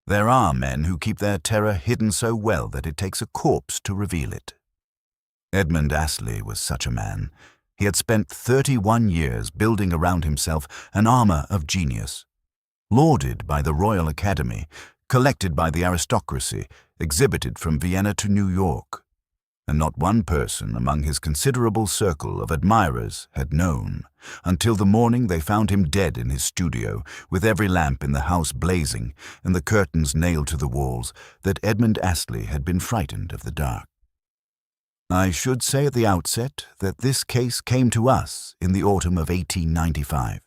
There are men who keep their terror hidden so well that it takes a corpse to reveal it. Edmund Astley was such a man. He had spent 31 years building around himself an armor of genius. Lauded by the Royal Academy, collected by the aristocracy, exhibited from Vienna to New York. And not one person among his considerable circle of admirers had known, until the morning they found him dead in his studio, with every lamp in the house blazing and the curtains nailed to the walls, that Edmund Astley had been frightened of the dark. I should say at the outset that this case came to us in the autumn of 1895.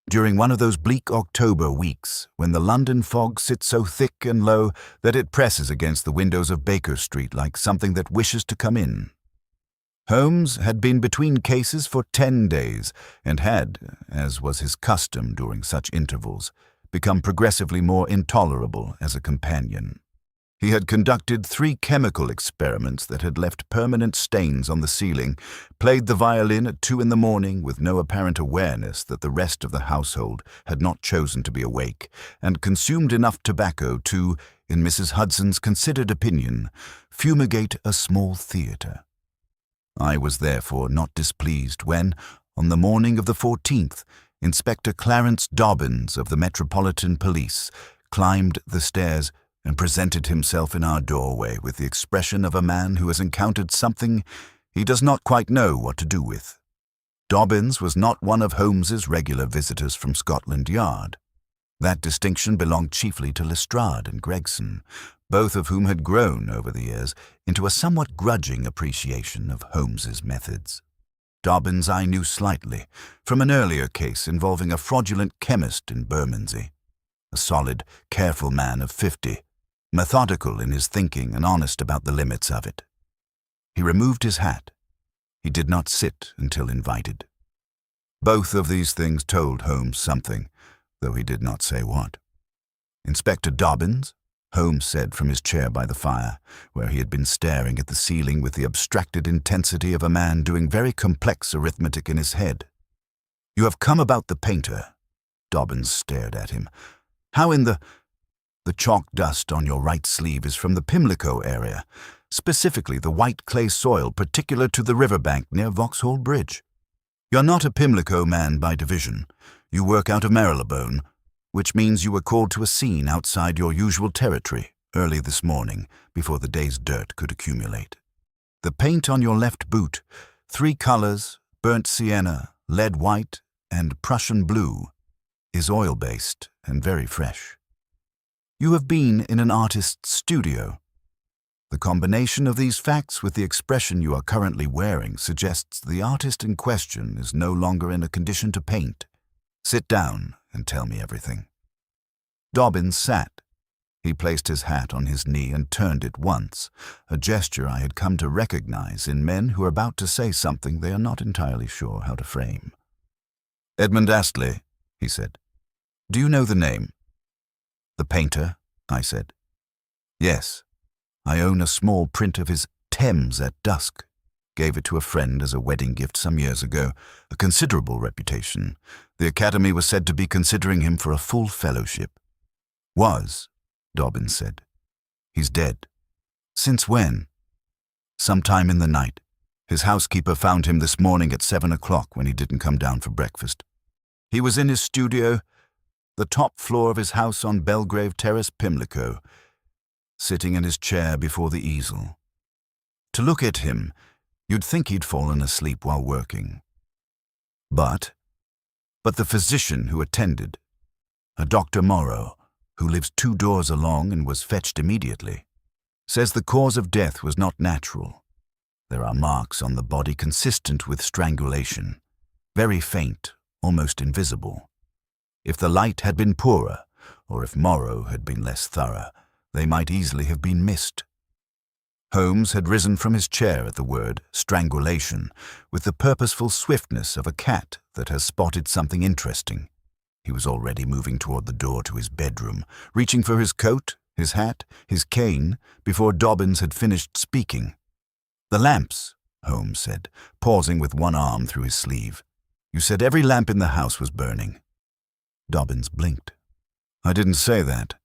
During one of those bleak October weeks when the London fog sits so thick and low that it presses against the windows of Baker Street like something that wishes to come in. Holmes had been between cases for 10 days and had, as was his custom during such intervals, become progressively more intolerable as a companion. He had conducted 3 chemical experiments that had left permanent stains on the ceiling, played the violin at 2 in the morning with no apparent awareness that the rest of the household had not chosen to be awake, and consumed enough tobacco to, in Mrs. Hudson's considered opinion, fumigate a small theatre. I was therefore not displeased when, on the morning of the 14th, Inspector Clarence Dobbins of the Metropolitan Police climbed the stairs and presented himself in our doorway with the expression of a man who has encountered something he does not quite know what to do with. Dobbins was not one of Holmes's regular visitors from Scotland Yard. That distinction belonged chiefly to Lestrade and Gregson, both of whom had grown, over the years, into a somewhat grudging appreciation of Holmes's methods. Dobbins I knew slightly, from an earlier case involving a fraudulent chemist in Bermondsey. A solid, careful man of 50, methodical in his thinking and honest about the limits of it. He removed his hat. He did not sit until invited. Both of these things told Holmes something, though he did not say what. "Inspector Dobbins," Holmes said from his chair by the fire, where he had been staring at the ceiling with the abstracted intensity of a man doing very complex arithmetic in his head. "You have come about the painter." Dobbins stared at him. "How in the chalk dust on your right sleeve is from the Pimlico area, specifically the white clay soil particular to the riverbank near Vauxhall Bridge. You're not a Pimlico man by division. You work out of Marylebone, which means you were called to a scene outside your usual territory early this morning before the day's dirt could accumulate. The paint on your left boot, 3 colors, burnt sienna, lead white, and Prussian blue, is oil-based and very fresh. You have been in an artist's studio. The combination of these facts with the expression you are currently wearing suggests the artist in question is no longer in a condition to paint. Sit down and tell me everything." Dobbins sat. He placed his hat on his knee and turned it once, a gesture I had come to recognize in men who are about to say something they are not entirely sure how to frame. "Edmund Astley," he said. "Do you know the name?" "The painter?" I said. "Yes. I own a small print of his Thames at Dusk. Gave it to a friend as a wedding gift some years ago. A considerable reputation. The Academy was said to be considering him for a full fellowship." "Was," Dobbins said. "He's dead." "Since when?" "Sometime in the night. His housekeeper found him this morning at 7 o'clock when he didn't come down for breakfast. He was in his studio, the top floor of his house on Belgrave Terrace, Pimlico, sitting in his chair before the easel. To look at him, you'd think he'd fallen asleep while working. But the physician who attended, a Dr. Morrow, who lives 2 doors along and was fetched immediately, says the cause of death was not natural. There are marks on the body consistent with strangulation, very faint, almost invisible. If the light had been poorer, or if Morrow had been less thorough, they might easily have been missed." Holmes had risen from his chair at the word strangulation with the purposeful swiftness of a cat that has spotted something interesting. He was already moving toward the door to his bedroom, reaching for his coat, his hat, his cane, before Dobbins had finished speaking. "The lamps," Holmes said, pausing with one arm through his sleeve. "You said every lamp in the house was burning." Dobbins blinked. "I didn't say that.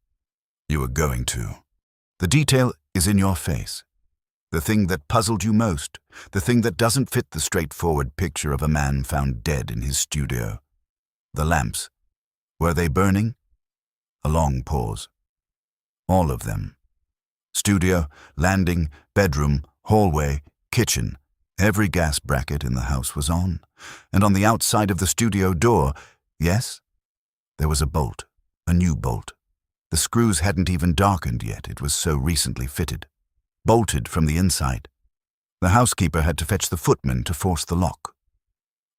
You were going to. The detail is in your face. The thing that puzzled you most, the thing that doesn't fit the straightforward picture of a man found dead in his studio. The lamps. Were they burning? A long pause. All of them. Studio, landing, bedroom, hallway, kitchen. Every gas bracket in the house was on. And on the outside of the studio door, yes, there was a bolt, a new bolt. The screws hadn't even darkened yet, it was so recently fitted. Bolted from the inside. The housekeeper had to fetch the footman to force the lock.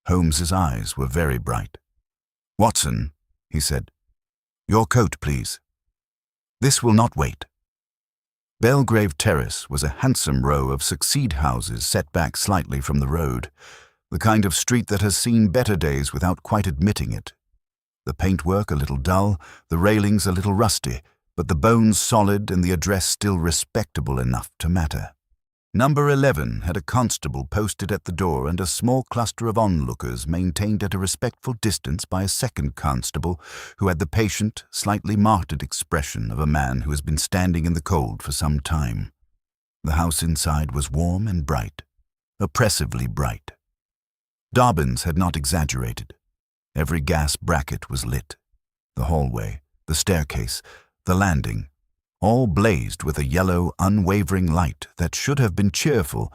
Holmes's eyes were very bright. "Watson," he said, "your coat, please. This will not wait." Belgrave Terrace was a handsome row of succeed houses set back slightly from the road, the kind of street that has seen better days without quite admitting it. The paintwork a little dull, the railings a little rusty, but the bones solid and the address still respectable enough to matter. Number 11 had a constable posted at the door and a small cluster of onlookers maintained at a respectful distance by a second constable who had the patient, slightly martyred expression of a man who has been standing in the cold for some time. The house inside was warm and bright, oppressively bright. Dobbins had not exaggerated. Every gas bracket was lit. The hallway, the staircase, the landing, all blazed with a yellow, unwavering light that should have been cheerful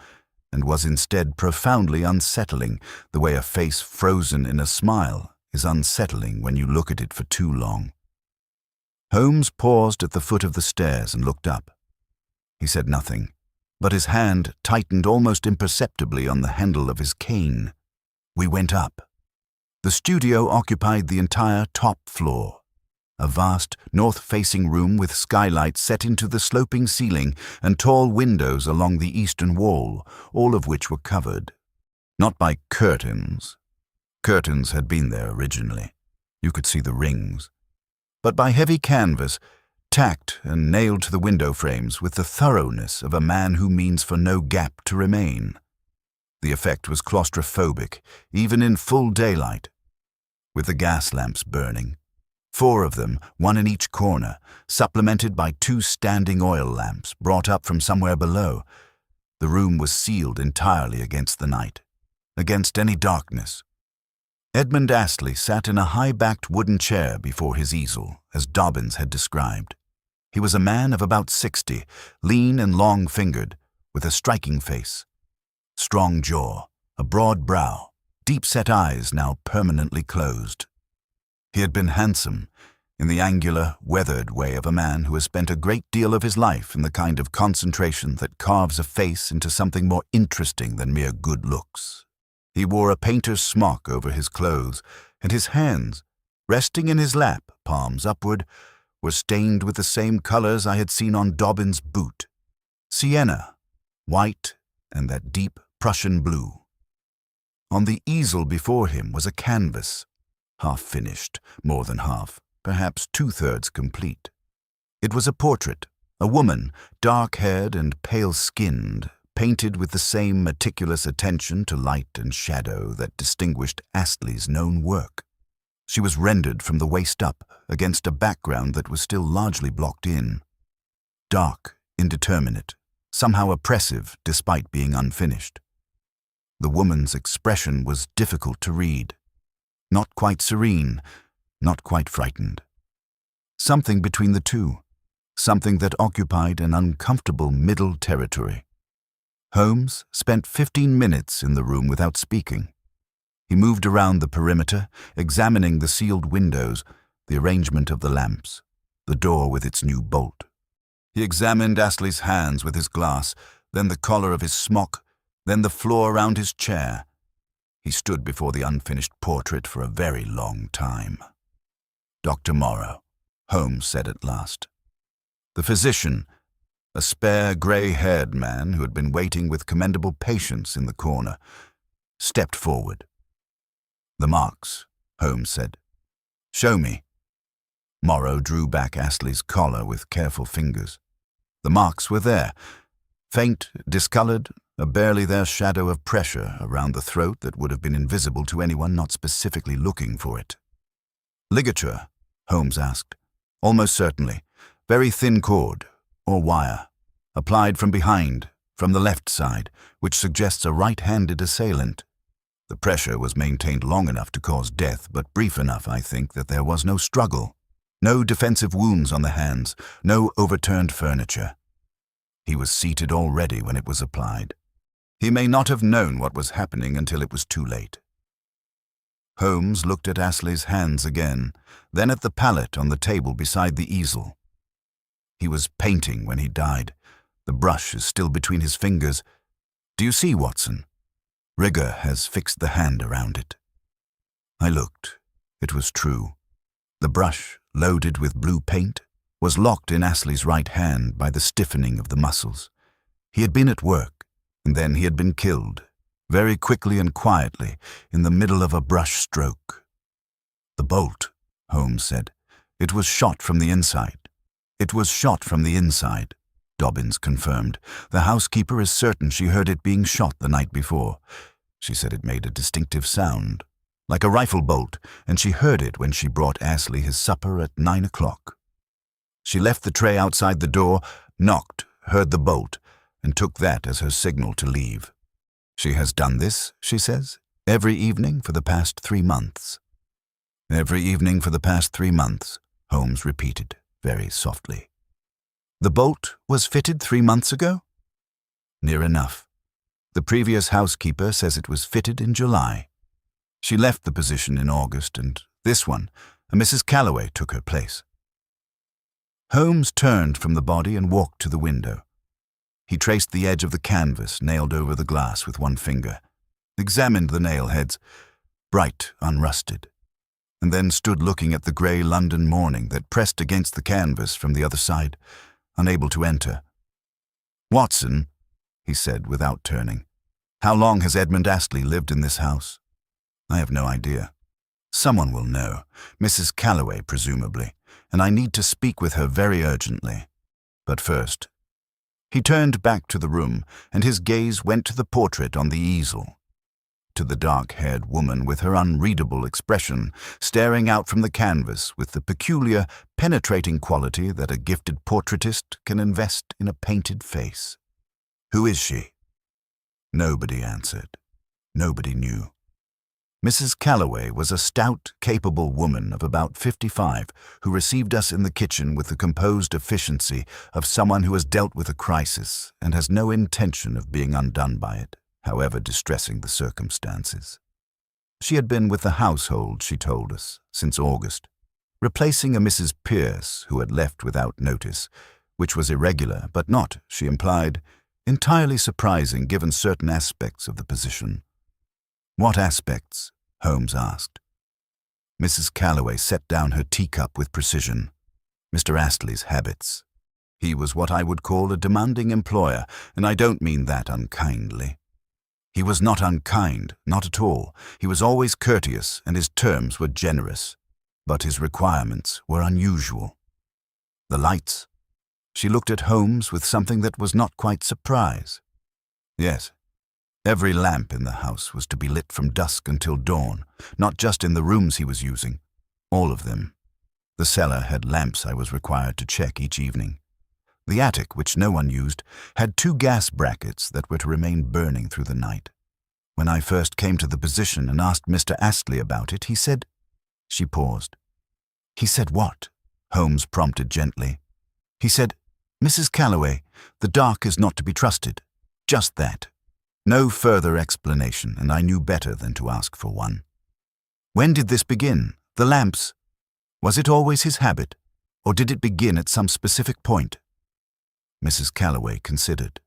and was instead profoundly unsettling, the way a face frozen in a smile is unsettling when you look at it for too long. Holmes paused at the foot of the stairs and looked up. He said nothing, but his hand tightened almost imperceptibly on the handle of his cane. We went up. The studio occupied the entire top floor. A vast, north-facing room with skylights set into the sloping ceiling and tall windows along the eastern wall, all of which were covered. Not by curtains. Curtains had been there originally. You could see the rings. But by heavy canvas, tacked and nailed to the window frames with the thoroughness of a man who means for no gap to remain. The effect was claustrophobic, even in full daylight. With the gas lamps burning, 4 of them, 1 in each corner, supplemented by 2 standing oil lamps brought up from somewhere below. The room was sealed entirely against the night, against any darkness. Edmund Astley sat in a high-backed wooden chair before his easel, as Dobbins had described. He was a man of about 60, lean and long-fingered, with a striking face, strong jaw, a broad brow, deep-set eyes now permanently closed. He had been handsome, in the angular, weathered way of a man who has spent a great deal of his life in the kind of concentration that carves a face into something more interesting than mere good looks. He wore a painter's smock over his clothes, and his hands, resting in his lap, palms upward, were stained with the same colors I had seen on Dobbins' boot. Sienna, white, and that deep Prussian blue. On the easel before him was a canvas, half-finished, more than half, perhaps 2/3 complete. It was a portrait, a woman, dark-haired and pale-skinned, painted with the same meticulous attention to light and shadow that distinguished Astley's known work. She was rendered from the waist up, against a background that was still largely blocked in. Dark, indeterminate, somehow oppressive despite being unfinished. The woman's expression was difficult to read. Not quite serene, not quite frightened. Something between the two, something that occupied an uncomfortable middle territory. Holmes spent 15 minutes in the room without speaking. He moved around the perimeter, examining the sealed windows, the arrangement of the lamps, the door with its new bolt. He examined Astley's hands with his glass, then the collar of his smock, then the floor around his chair. He stood before the unfinished portrait for a very long time. "Dr. Morrow," Holmes said at last. The physician, a spare, grey-haired man who had been waiting with commendable patience in the corner, stepped forward. "The marks," Holmes said. "Show me." Morrow drew back Astley's collar with careful fingers. The marks were there, faint, discolored, a barely there shadow of pressure around the throat that would have been invisible to anyone not specifically looking for it. "Ligature?" Holmes asked. "Almost certainly. Very thin cord, or wire, applied from behind, from the left side, which suggests a right-handed assailant. The pressure was maintained long enough to cause death, but brief enough, I think, that there was no struggle. No defensive wounds on the hands, no overturned furniture. He was seated already when it was applied. He may not have known what was happening until it was too late. Holmes looked at Astley's hands again, then at the palette on the table beside the easel. He was painting when he died. The brush is still between his fingers. Do you see, Watson? Rigor has fixed the hand around it. I looked. It was true. The brush, loaded with blue paint, was locked in Astley's right hand by the stiffening of the muscles. He had been at work, and then he had been killed, very quickly and quietly, in the middle of a brush stroke. The bolt, Holmes said. It was shot from the inside. It was shot from the inside, Dobbins confirmed. The housekeeper is certain she heard it being shot the night before. She said it made a distinctive sound, like a rifle bolt, and she heard it when she brought Astley his supper at 9 o'clock. She left the tray outside the door, knocked, heard the bolt, and took that as her signal to leave. She has done this, she says, every evening for the past 3 months. Every evening for the past 3 months, Holmes repeated, very softly. The bolt was fitted 3 months ago? Near enough. The previous housekeeper says it was fitted in July. She left the position in August, and this one, a Mrs. Calloway, took her place. Holmes turned from the body and walked to the window. He traced the edge of the canvas nailed over the glass with one finger, examined the nail heads, bright, unrusted, and then stood looking at the grey London morning that pressed against the canvas from the other side, unable to enter. "Watson," he said without turning, "how long has Edmund Astley lived in this house?" "I have no idea. Someone will know, Mrs. Calloway presumably, and I need to speak with her very urgently. But first—" He turned back to the room, and his gaze went to the portrait on the easel, to the dark-haired woman with her unreadable expression, staring out from the canvas with the peculiar, penetrating quality that a gifted portraitist can invest in a painted face. "Who is she?" Nobody answered. Nobody knew. Mrs. Calloway was a stout, capable woman of about 55 who received us in the kitchen with the composed efficiency of someone who has dealt with a crisis and has no intention of being undone by it, however distressing the circumstances. She had been with the household, she told us, since August, replacing a Mrs. Pierce who had left without notice, which was irregular but not, she implied, entirely surprising given certain aspects of the position. "What aspects?" Holmes asked. Mrs. Calloway set down her teacup with precision. Mr. Astley's habits. He was what I would call a demanding employer, and I don't mean that unkindly. He was not unkind, not at all. He was always courteous, and his terms were generous. But his requirements were unusual. The lights. She looked at Holmes with something that was not quite surprise. Yes. Every lamp in the house was to be lit from dusk until dawn, not just in the rooms he was using, all of them. The cellar had lamps I was required to check each evening. The attic, which no one used, had 2 gas brackets that were to remain burning through the night. When I first came to the position and asked Mr. Astley about it, he said— She paused. "He said what?" Holmes prompted gently. "He said, 'Mrs. Calloway, the dark is not to be trusted.' Just that. No further explanation, and I knew better than to ask for one." "When did this begin? The lamps? Was it always his habit, or did it begin at some specific point?" Mrs. Calloway considered.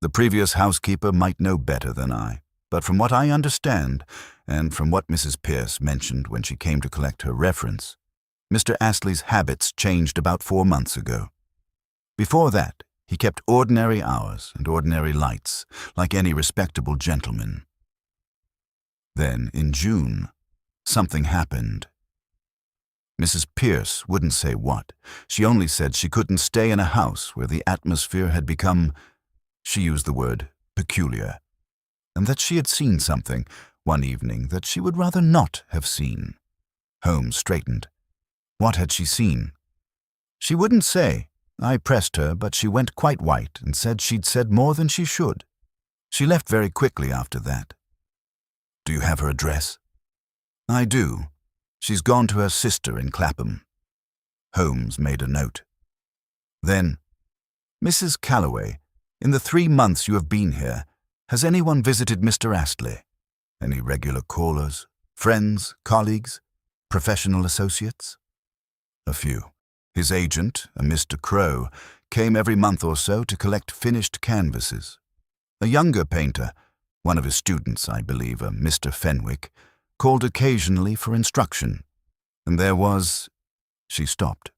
"The previous housekeeper might know better than I, but from what I understand, and from what Mrs. Pierce mentioned when she came to collect her reference, Mr. Astley's habits changed about 4 months ago. Before that, he kept ordinary hours and ordinary lights, like any respectable gentleman. Then, in June, something happened. Mrs. Pierce wouldn't say what. She only said she couldn't stay in a house where the atmosphere had become, she used the word, peculiar, and that she had seen something one evening that she would rather not have seen. Holmes straightened. What had she seen? She wouldn't say, I pressed her, but she went quite white and said she'd said more than she should. She left very quickly after that. Do you have her address? I do. She's gone to her sister in Clapham. Holmes made a note. Then, Mrs. Calloway, in the 3 months you have been here, has anyone visited Mr. Astley? Any regular callers, friends, colleagues, professional associates? A few. His agent, a Mr. Crowe, came every month or so to collect finished canvases. A younger painter, one of his students, I believe, a Mr. Fenwick, called occasionally for instruction. And there was... She stopped.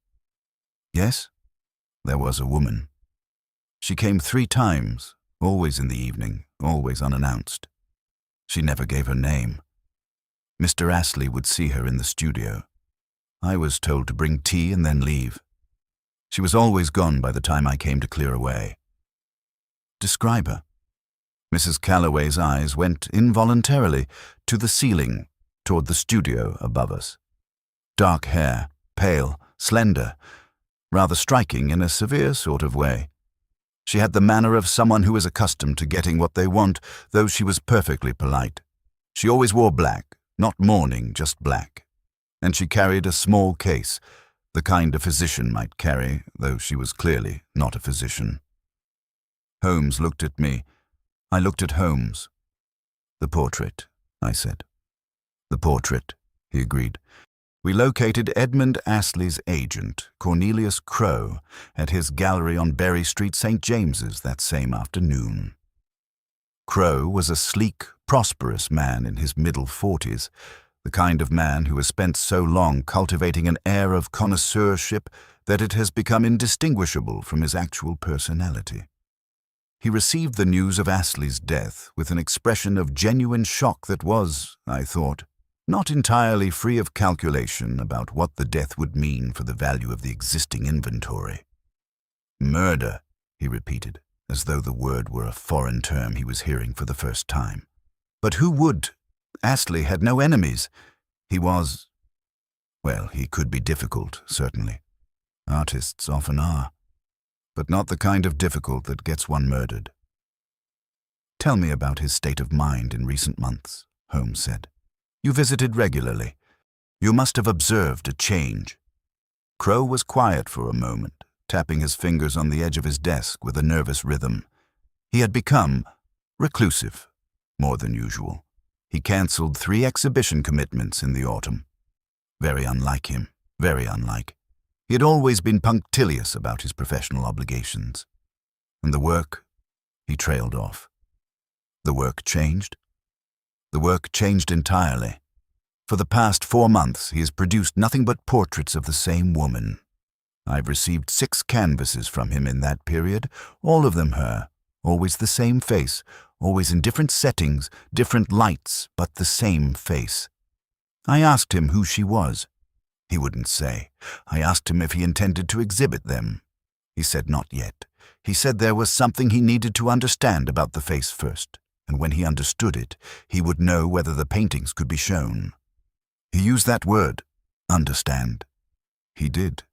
Yes, there was a woman. She came 3 times, always in the evening, always unannounced. She never gave her name. Mr. Astley would see her in the studio. I was told to bring tea and then leave. She was always gone by the time I came to clear away. Describe her. Mrs. Calloway's eyes went involuntarily to the ceiling, toward the studio above us. Dark hair, pale, slender, rather striking in a severe sort of way. She had the manner of someone who is accustomed to getting what they want, though she was perfectly polite. She always wore black, not mourning, just black. And she carried a small case, the kind a physician might carry, though she was clearly not a physician. Holmes looked at me. I looked at Holmes. The portrait, I said. The portrait, he agreed. We located Edmund Astley's agent, Cornelius Crowe, at his gallery on Berry Street, St. James's, that same afternoon. Crowe was a sleek, prosperous man in his middle 40s, the kind of man who has spent so long cultivating an air of connoisseurship that it has become indistinguishable from his actual personality. He received the news of Astley's death with an expression of genuine shock that was, I thought, not entirely free of calculation about what the death would mean for the value of the existing inventory. Murder, he repeated, as though the word were a foreign term he was hearing for the first time. But who would? Astley had no enemies. He was... Well, he could be difficult, certainly. Artists often are. But not the kind of difficult that gets one murdered. Tell me about his state of mind in recent months, Holmes said. You visited regularly. You must have observed a change. Crowe was quiet for a moment, tapping his fingers on the edge of his desk with a nervous rhythm. He had become reclusive, more than usual. He cancelled 3 exhibition commitments in the autumn. Very unlike him, very unlike. He had always been punctilious about his professional obligations. And the work, he trailed off. The work changed? The work changed entirely. For the past 4 months, he has produced nothing but portraits of the same woman. I've received 6 canvases from him in that period, all of them her, always the same face, always in different settings, different lights, but the same face. I asked him who she was. He wouldn't say. I asked him if he intended to exhibit them. He said not yet. He said there was something he needed to understand about the face first, and when he understood it, he would know whether the paintings could be shown. He used that word, understand. He did.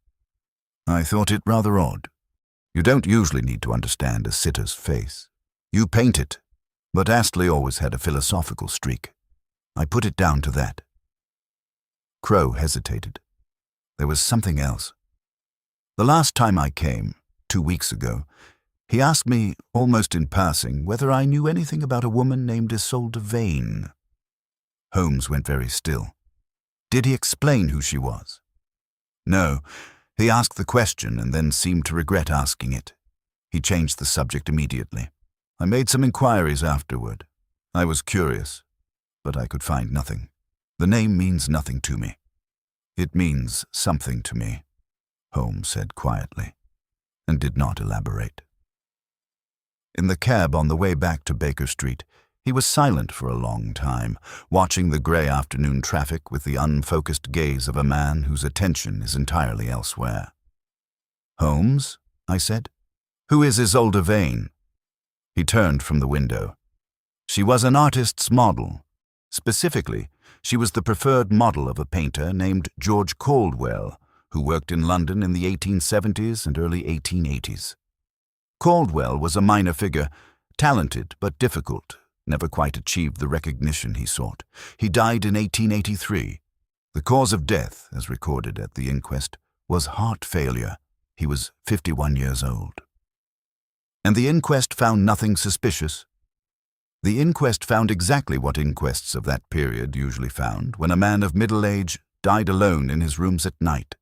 I thought it rather odd. You don't usually need to understand a sitter's face. You paint it, but Astley always had a philosophical streak. I put it down to that. Crowe hesitated. There was something else. The last time I came, 2 weeks ago, he asked me, almost in passing, whether I knew anything about a woman named Isolde Vane. Holmes went very still. Did he explain who she was? No. He asked the question and then seemed to regret asking it. He changed the subject immediately. I made some inquiries afterward. I was curious, but I could find nothing. The name means nothing to me. It means something to me, Holmes said quietly, and did not elaborate. In the cab on the way back to Baker Street, he was silent for a long time, watching the grey afternoon traffic with the unfocused gaze of a man whose attention is entirely elsewhere. Holmes, I said, who is Isolde Vane? He turned from the window. She was an artist's model. Specifically, she was the preferred model of a painter named George Caldwell, who worked in London in the 1870s and early 1880s. Caldwell was a minor figure, talented but difficult, never quite achieved the recognition he sought. He died in 1883. The cause of death, as recorded at the inquest, was heart failure. He was 51 years old. And the inquest found nothing suspicious. The inquest found exactly what inquests of that period usually found when a man of middle age died alone in his rooms at night,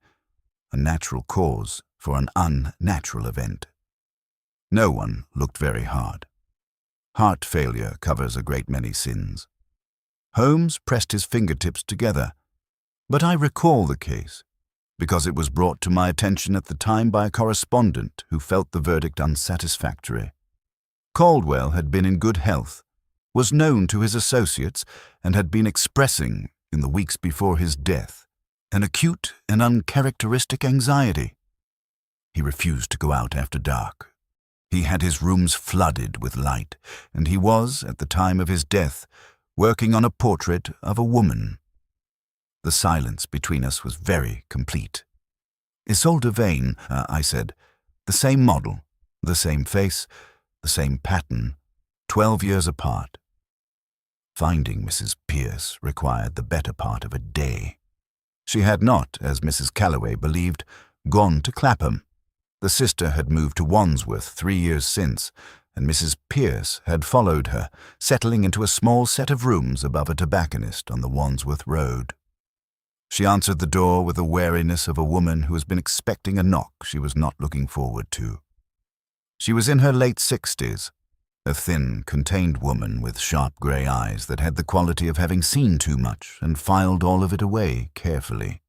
a natural cause for an unnatural event. No one looked very hard. Heart failure covers a great many sins. Holmes pressed his fingertips together, but I recall the case because it was brought to my attention at the time by a correspondent who felt the verdict unsatisfactory. Caldwell had been in good health, was known to his associates, and had been expressing, in the weeks before his death, an acute and uncharacteristic anxiety. He refused to go out after dark. He had his rooms flooded with light, and he was, at the time of his death, working on a portrait of a woman. The silence between us was very complete. Isolde Vane, I said, the same model, the same face, the same pattern, 12 years apart. Finding Mrs. Pierce required the better part of a day. She had not, as Mrs. Calloway believed, gone to Clapham. The sister had moved to Wandsworth 3 years since, and Mrs. Pierce had followed her, settling into a small set of rooms above a tobacconist on the Wandsworth Road. She answered the door with the wariness of a woman who has been expecting a knock she was not looking forward to. She was in her late 60s, a thin, contained woman with sharp grey eyes that had the quality of having seen too much and filed all of it away carefully.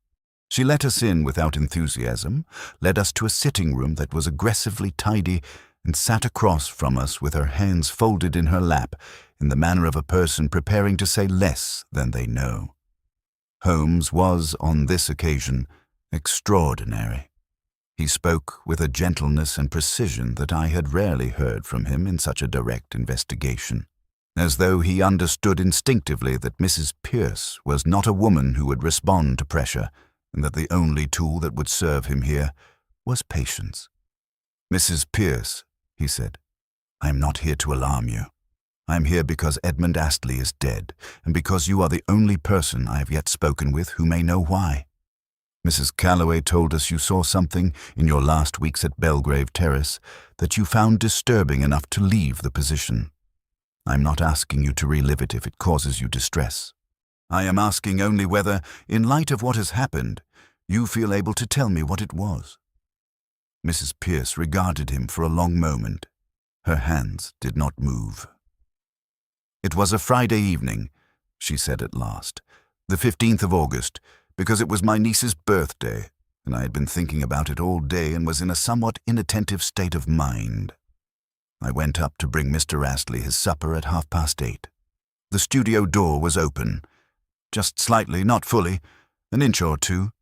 She let us in without enthusiasm, led us to a sitting room that was aggressively tidy, and sat across from us with her hands folded in her lap in the manner of a person preparing to say less than they know. Holmes was, on this occasion, extraordinary. He spoke with a gentleness and precision that I had rarely heard from him in such a direct investigation, as though he understood instinctively that Mrs. Pierce was not a woman who would respond to pressure, and that the only tool that would serve him here was patience. "Mrs. Pierce," he said, "I am not here to alarm you. I am here because Edmund Astley is dead, and because you are the only person I have yet spoken with who may know why. Mrs. Calloway told us you saw something in your last weeks at Belgrave Terrace that you found disturbing enough to leave the position. I am not asking you to relive it if it causes you distress. I am asking only whether, in light of what has happened, you feel able to tell me what it was." Mrs. Pierce regarded him for a long moment. Her hands did not move. "It was a Friday evening," she said at last, "the 15th of August, because it was my niece's birthday, and I had been thinking about it all day and was in a somewhat inattentive state of mind. I went up to bring Mr. Astley his supper at 8:30. The studio door was open, just slightly, not fully, an inch or two.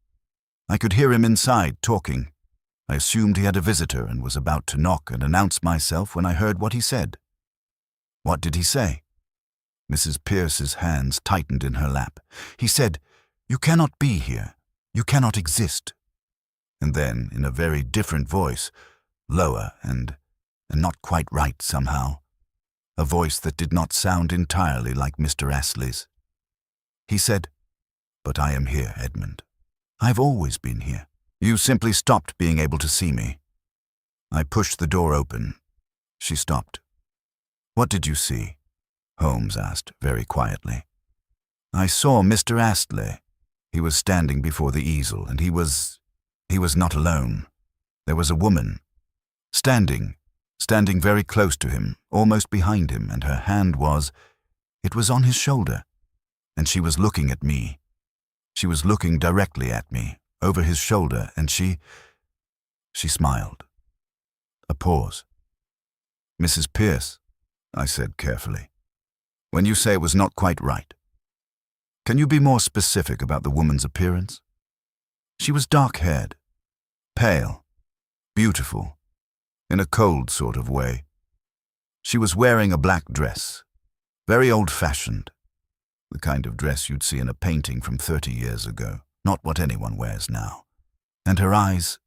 I could hear him inside talking. I assumed he had a visitor and was about to knock and announce myself when I heard what he said." "What did he say?" Mrs. Pierce's hands tightened in her lap. "He said, 'You cannot be here. You cannot exist.' And then, in a very different voice, lower and not quite right somehow, a voice that did not sound entirely like Mr. Astley's, he said, 'But I am here, Edmund. I've always been here. You simply stopped being able to see me.' I pushed the door open. She stopped. 'What did you see?' Holmes asked very quietly. "I saw Mr. Astley. He was standing before the easel, and he was not alone. There was a woman, standing very close to him, almost behind him, and her hand was on his shoulder, and she was looking at me. She was looking directly at me, over his shoulder, and she smiled." A pause. "Mrs. Pierce," I said carefully, "when you say it was not quite right, can you be more specific about the woman's appearance?" "She was dark-haired, pale, beautiful, in a cold sort of way. She was wearing a black dress, very old-fashioned, the kind of dress you'd see in a painting from 30 years ago, not what anyone wears now. And her eyes...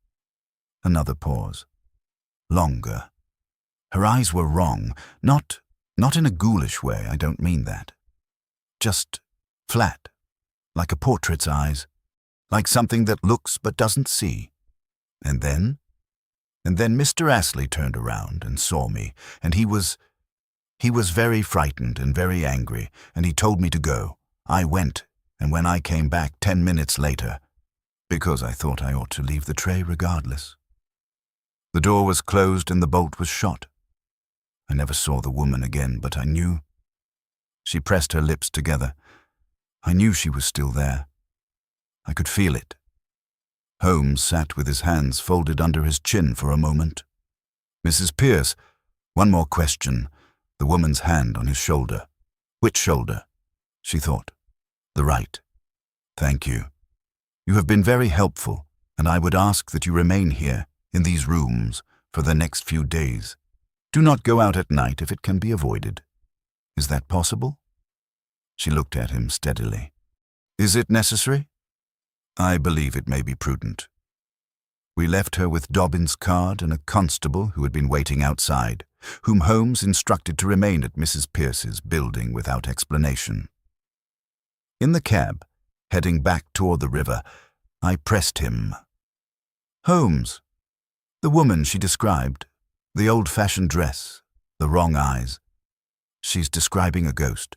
Another pause. Longer. Her eyes were wrong, not in a ghoulish way, I don't mean that. Just flat, like a portrait's eyes, like something that looks but doesn't see. And then Mr. Astley turned around and saw me, and he was very frightened and very angry, and he told me to go. I went, and when I came back 10 minutes later, because I thought I ought to leave the tray regardless, the door was closed and the bolt was shot. I never saw the woman again, but I knew. She pressed her lips together. I knew she was still there. I could feel it. Holmes sat with his hands folded under his chin for a moment. Mrs. Pierce, one more question. The woman's hand on his shoulder. Which shoulder? She thought. The right. Thank you. You have been very helpful, and I would ask that you remain here, in these rooms, for the next few days. Do not go out at night if it can be avoided. Is that possible? She looked at him steadily. Is it necessary? I believe it may be prudent. We left her with Dobbin's card and a constable who had been waiting outside, whom Holmes instructed to remain at Mrs. Pierce's building without explanation. In the cab, heading back toward the river, I pressed him. Holmes, the woman she described, the old-fashioned dress, the wrong eyes. She's describing a ghost.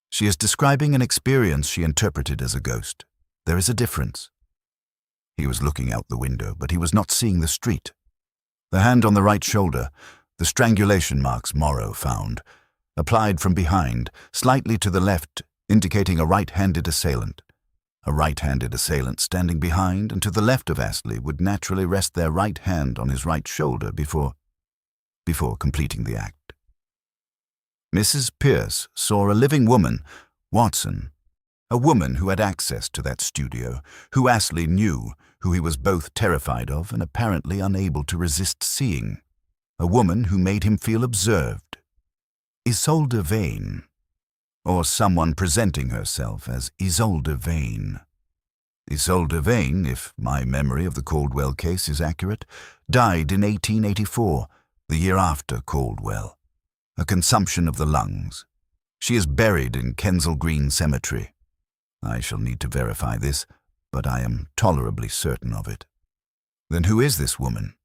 She is describing an experience she interpreted as a ghost. There is a difference. He was looking out the window, but he was not seeing the street. The hand on the right shoulder, the strangulation marks Morrow found, applied from behind, slightly to the left, indicating a right-handed assailant. A right-handed assailant standing behind and to the left of Astley would naturally rest their right hand on his right shoulder before completing the act. Mrs. Pierce saw a living woman, Watson, a woman who had access to that studio, who Astley knew, who he was both terrified of and apparently unable to resist seeing, a woman who made him feel observed. Isolde Vane, or someone presenting herself as Isolde Vane. Isolde Vane, if my memory of the Caldwell case is accurate, died in 1884, the year after Caldwell. A consumption of the lungs. She is buried in Kensal Green Cemetery. I shall need to verify this, but I am tolerably certain of it. Then who is this woman?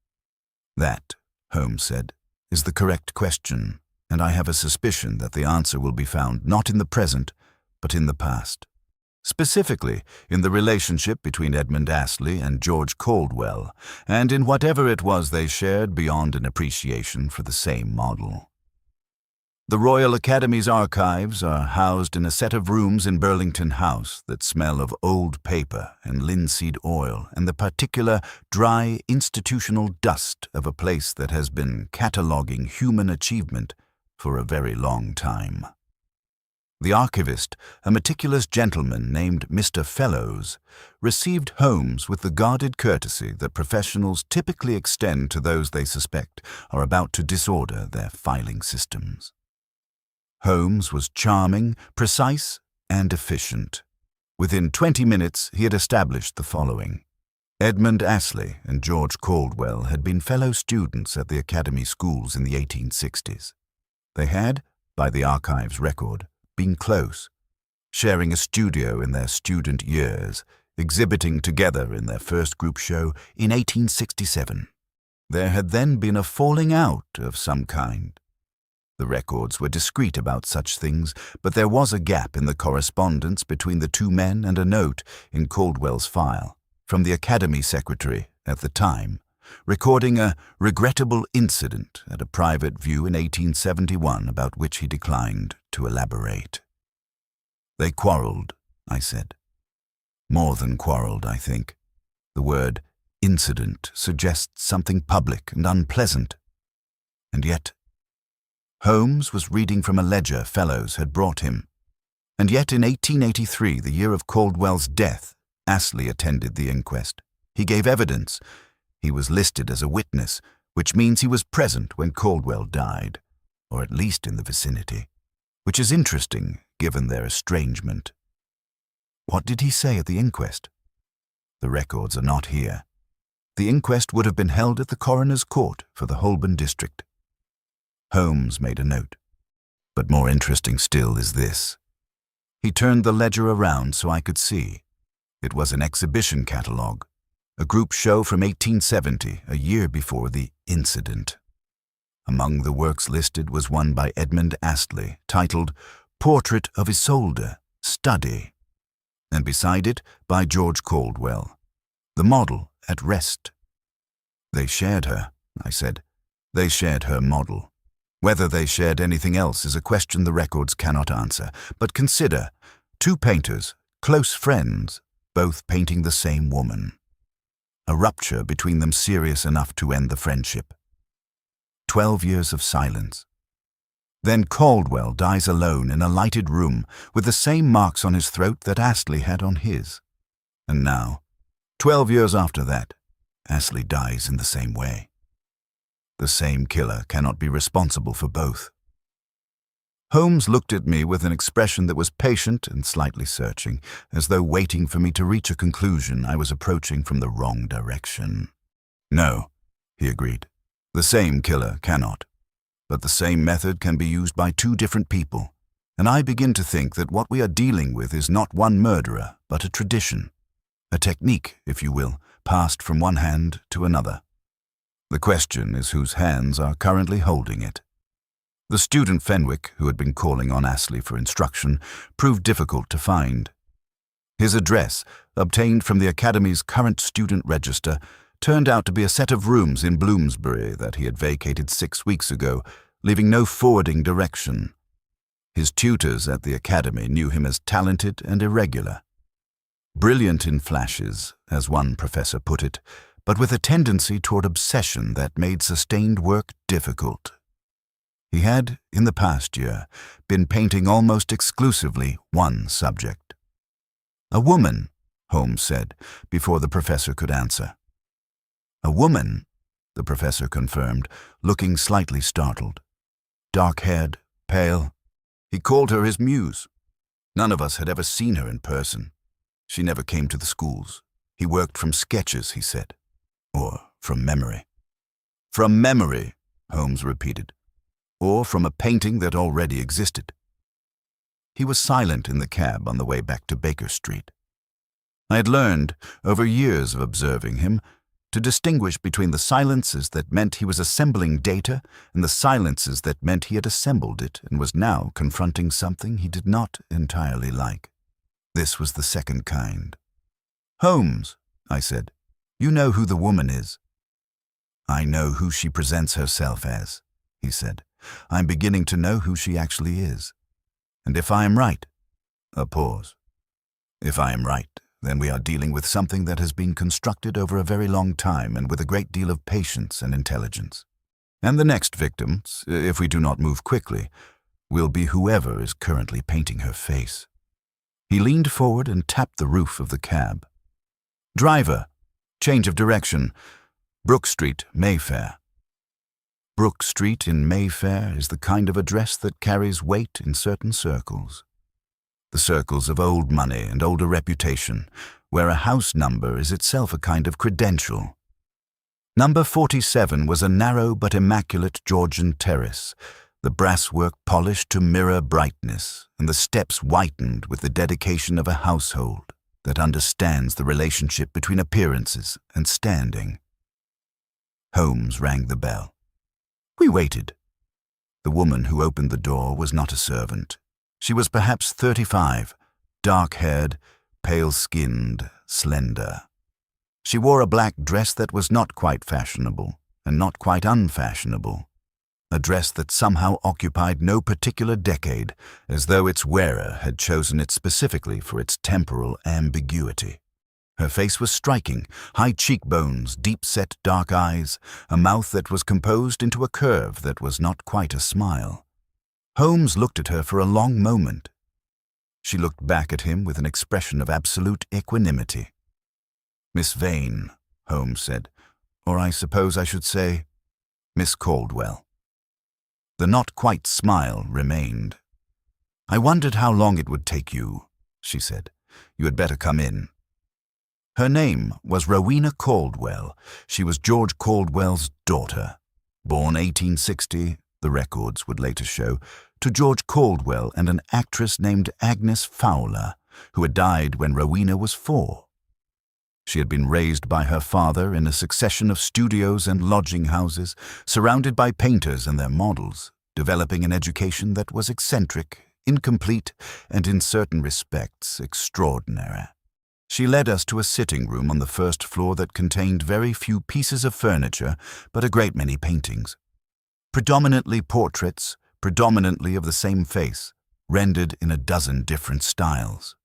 That, Holmes said, is the correct question, and I have a suspicion that the answer will be found not in the present, but in the past. Specifically, in the relationship between Edmund Astley and George Caldwell, and in whatever it was they shared beyond an appreciation for the same model. The Royal Academy's archives are housed in a set of rooms in Burlington House that smell of old paper and linseed oil and the particular dry institutional dust of a place that has been cataloguing human achievement for a very long time. The archivist, a meticulous gentleman named Mr. Fellows, received Holmes with the guarded courtesy that professionals typically extend to those they suspect are about to disorder their filing systems. Holmes was charming, precise, and efficient. Within 20 minutes, he had established the following. Edmund Astley and George Caldwell had been fellow students at the Academy schools in the 1860s. They had, by the archives record, been close, sharing a studio in their student years, exhibiting together in their first group show in 1867. There had then been a falling out of some kind. The records were discreet about such things, but there was a gap in the correspondence between the two men and a note in Caldwell's file from the Academy secretary at the time, recording a regrettable incident at a private view in 1871 about which he declined to elaborate. They quarreled, I said. More than quarreled, I think. The word incident suggests something public and unpleasant. And yet, Holmes was reading from a ledger Fellows had brought him. And yet in 1883, the year of Caldwell's death, Astley attended the inquest. He gave evidence. He was listed as a witness, which means he was present when Caldwell died, or at least in the vicinity, which is interesting given their estrangement. What did he say at the inquest? The records are not here. The inquest would have been held at the coroner's court for the Holborn district. Holmes made a note. But more interesting still is this. He turned the ledger around so I could see. It was an exhibition catalogue, a group show from 1870, a year before the incident. Among the works listed was one by Edmund Astley, titled Portrait of Isolde, Study, and beside it by George Caldwell, The Model at Rest. They shared her, I said. They shared her model. Whether they shared anything else is a question the records cannot answer, but consider, two painters, close friends, both painting the same woman. A rupture between them serious enough to end the friendship. 12 years of silence. Then Caldwell dies alone in a lighted room with the same marks on his throat that Astley had on his. And now, 12 years after that, Astley dies in the same way. The same killer cannot be responsible for both. Holmes looked at me with an expression that was patient and slightly searching, as though waiting for me to reach a conclusion I was approaching from the wrong direction. No, he agreed. The same killer cannot. But the same method can be used by two different people, and I begin to think that what we are dealing with is not one murderer, but a tradition. A technique, if you will, passed from one hand to another. The question is whose hands are currently holding it. The student Fenwick, who had been calling on Astley for instruction, proved difficult to find. His address, obtained from the Academy's current student register, turned out to be a set of rooms in Bloomsbury that he had vacated 6 weeks ago, leaving no forwarding direction. His tutors at the Academy knew him as talented and irregular. Brilliant in flashes, as one professor put it, but with a tendency toward obsession that made sustained work difficult. He had, in the past year, been painting almost exclusively one subject. A woman, Holmes said, before the professor could answer. A woman, the professor confirmed, looking slightly startled. Dark-haired, pale. He called her his muse. None of us had ever seen her in person. She never came to the schools. He worked from sketches, he said. Or from memory. From memory, Holmes repeated. Or from a painting that already existed. He was silent in the cab on the way back to Baker Street. I had learned, over years of observing him, to distinguish between the silences that meant he was assembling data and the silences that meant he had assembled it and was now confronting something he did not entirely like. This was the second kind. Holmes, I said, you know who the woman is. I know who she presents herself as, he said. I'm beginning to know who she actually is. And if I am right, a pause. If I am right, then we are dealing with something that has been constructed over a very long time and with a great deal of patience and intelligence. And the next victims, if we do not move quickly, will be whoever is currently painting her face. He leaned forward and tapped the roof of the cab. Driver, change of direction, Brook Street, Mayfair. Brook Street in Mayfair is the kind of address that carries weight in certain circles. The circles of old money and older reputation, where a house number is itself a kind of credential. Number 47 was a narrow but immaculate Georgian terrace, the brasswork polished to mirror brightness, and the steps whitened with the dedication of a household that understands the relationship between appearances and standing. Holmes rang the bell. We waited. The woman who opened the door was not a servant. She was perhaps 35, dark-haired, pale-skinned, slender. She wore a black dress that was not quite fashionable, and not quite unfashionable. A dress that somehow occupied no particular decade, as though its wearer had chosen it specifically for its temporal ambiguity. Her face was striking, high cheekbones, deep-set dark eyes, a mouth that was composed into a curve that was not quite a smile. Holmes looked at her for a long moment. She looked back at him with an expression of absolute equanimity. Miss Vane, Holmes said, or I suppose I should say, Miss Caldwell. The not-quite smile remained. I wondered how long it would take you, she said. You had better come in. Her name was Rowena Caldwell. She was George Caldwell's daughter. Born 1860, the records would later show, to George Caldwell and an actress named Agnes Fowler, who had died when Rowena was 4. She had been raised by her father in a succession of studios and lodging houses, surrounded by painters and their models, developing an education that was eccentric, incomplete, and in certain respects extraordinary. She led us to a sitting room on the first floor that contained very few pieces of furniture, but a great many paintings. Predominantly portraits, predominantly of the same face, rendered in a dozen different styles.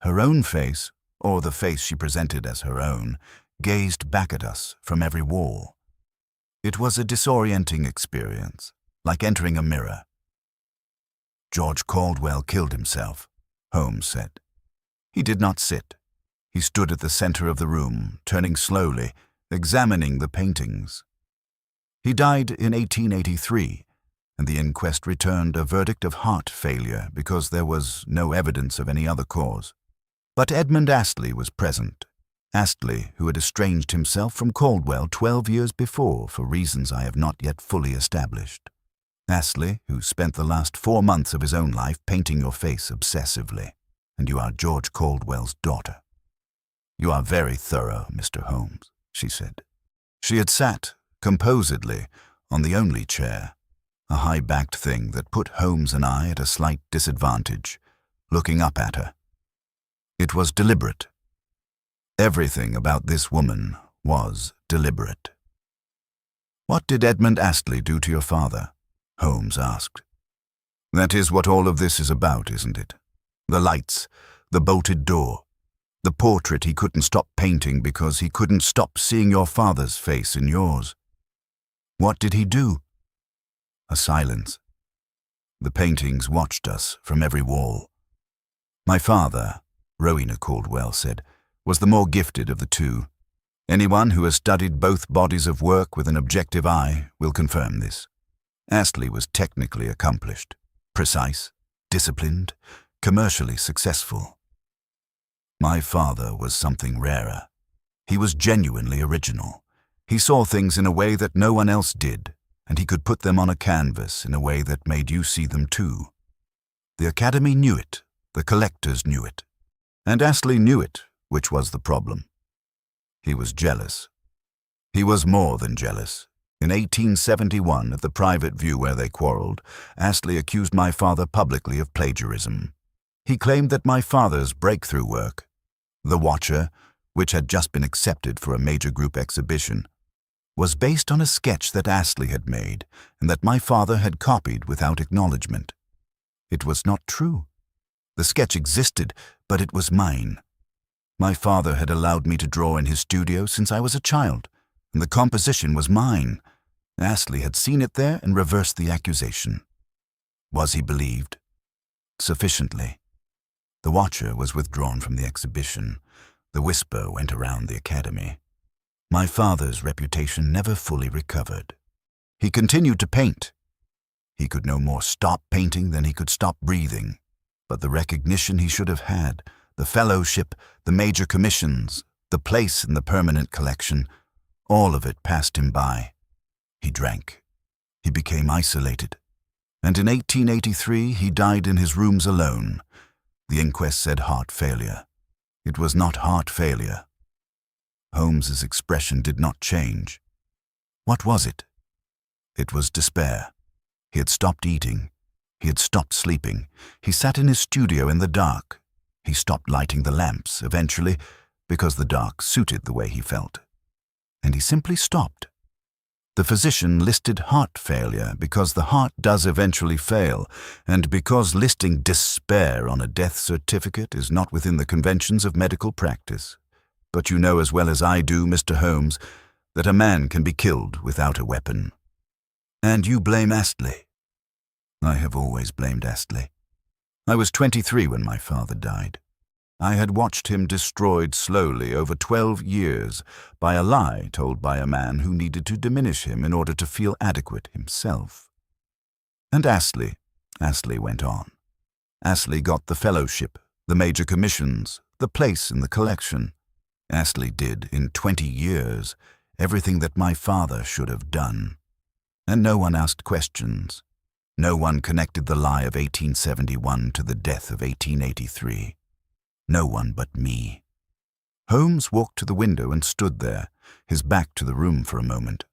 Her own face, or the face she presented as her own, gazed back at us from every wall. It was a disorienting experience, like entering a mirror. "George Caldwell killed himself," Holmes said. He did not sit. He stood at the center of the room, turning slowly, examining the paintings. He died in 1883, and the inquest returned a verdict of heart failure because there was no evidence of any other cause. But Edmund Astley was present. Astley, who had estranged himself from Caldwell 12 years before for reasons I have not yet fully established. Astley, who spent the last 4 months of his own life painting your face obsessively. And you are George Caldwell's daughter. "You are very thorough, Mr. Holmes," she said. She had sat, composedly, on the only chair, a high-backed thing that put Holmes and I at a slight disadvantage, looking up at her. It was deliberate. Everything about this woman was deliberate. "What did Edmund Astley do to your father?" Holmes asked. "That is what all of this is about, isn't it? The lights, the bolted door, the portrait he couldn't stop painting because he couldn't stop seeing your father's face in yours. What did he do?" A silence. The paintings watched us from every wall. "My father," Rowena Caldwell said, "was the more gifted of the two. Anyone who has studied both bodies of work with an objective eye will confirm this. Astley was technically accomplished, precise, disciplined, commercially successful. My father was something rarer. He was genuinely original. He saw things in a way that no one else did, and he could put them on a canvas in a way that made you see them too. The Academy knew it, the collectors knew it, and Astley knew it, which was the problem. He was jealous. He was more than jealous. In 1871, at the private view where they quarreled, Astley accused my father publicly of plagiarism. He claimed that my father's breakthrough work, The Watcher, which had just been accepted for a major group exhibition, was based on a sketch that Astley had made and that my father had copied without acknowledgement. It was not true. The sketch existed, but it was mine. My father had allowed me to draw in his studio since I was a child, and the composition was mine. Astley had seen it there and reversed the accusation. Was he believed? Sufficiently. The Watcher was withdrawn from the exhibition. The whisper went around the Academy. My father's reputation never fully recovered. He continued to paint. He could no more stop painting than he could stop breathing. But the recognition he should have had, the fellowship, the major commissions, the place in the permanent collection, all of it passed him by. He drank. He became isolated. And in 1883 he died in his rooms alone. The inquest said heart failure. It was not heart failure. Holmes's expression did not change. What was it? It was despair. He had stopped eating. He had stopped sleeping. He sat in his studio in the dark. He stopped lighting the lamps, eventually, because the dark suited the way he felt. And he simply stopped. The physician listed heart failure because the heart does eventually fail, and because listing despair on a death certificate is not within the conventions of medical practice. But you know as well as I do, Mr. Holmes, that a man can be killed without a weapon. And you blame Astley. I have always blamed Astley. I was 23 when my father died. I had watched him destroyed slowly over 12 years by a lie told by a man who needed to diminish him in order to feel adequate himself. And Astley went on. Astley got the fellowship, the major commissions, the place in the collection. Astley did, in 20 years, everything that my father should have done. And no one asked questions. No one connected the lie of 1871 to the death of 1883. No one but me. Holmes walked to the window and stood there, his back to the room for a moment.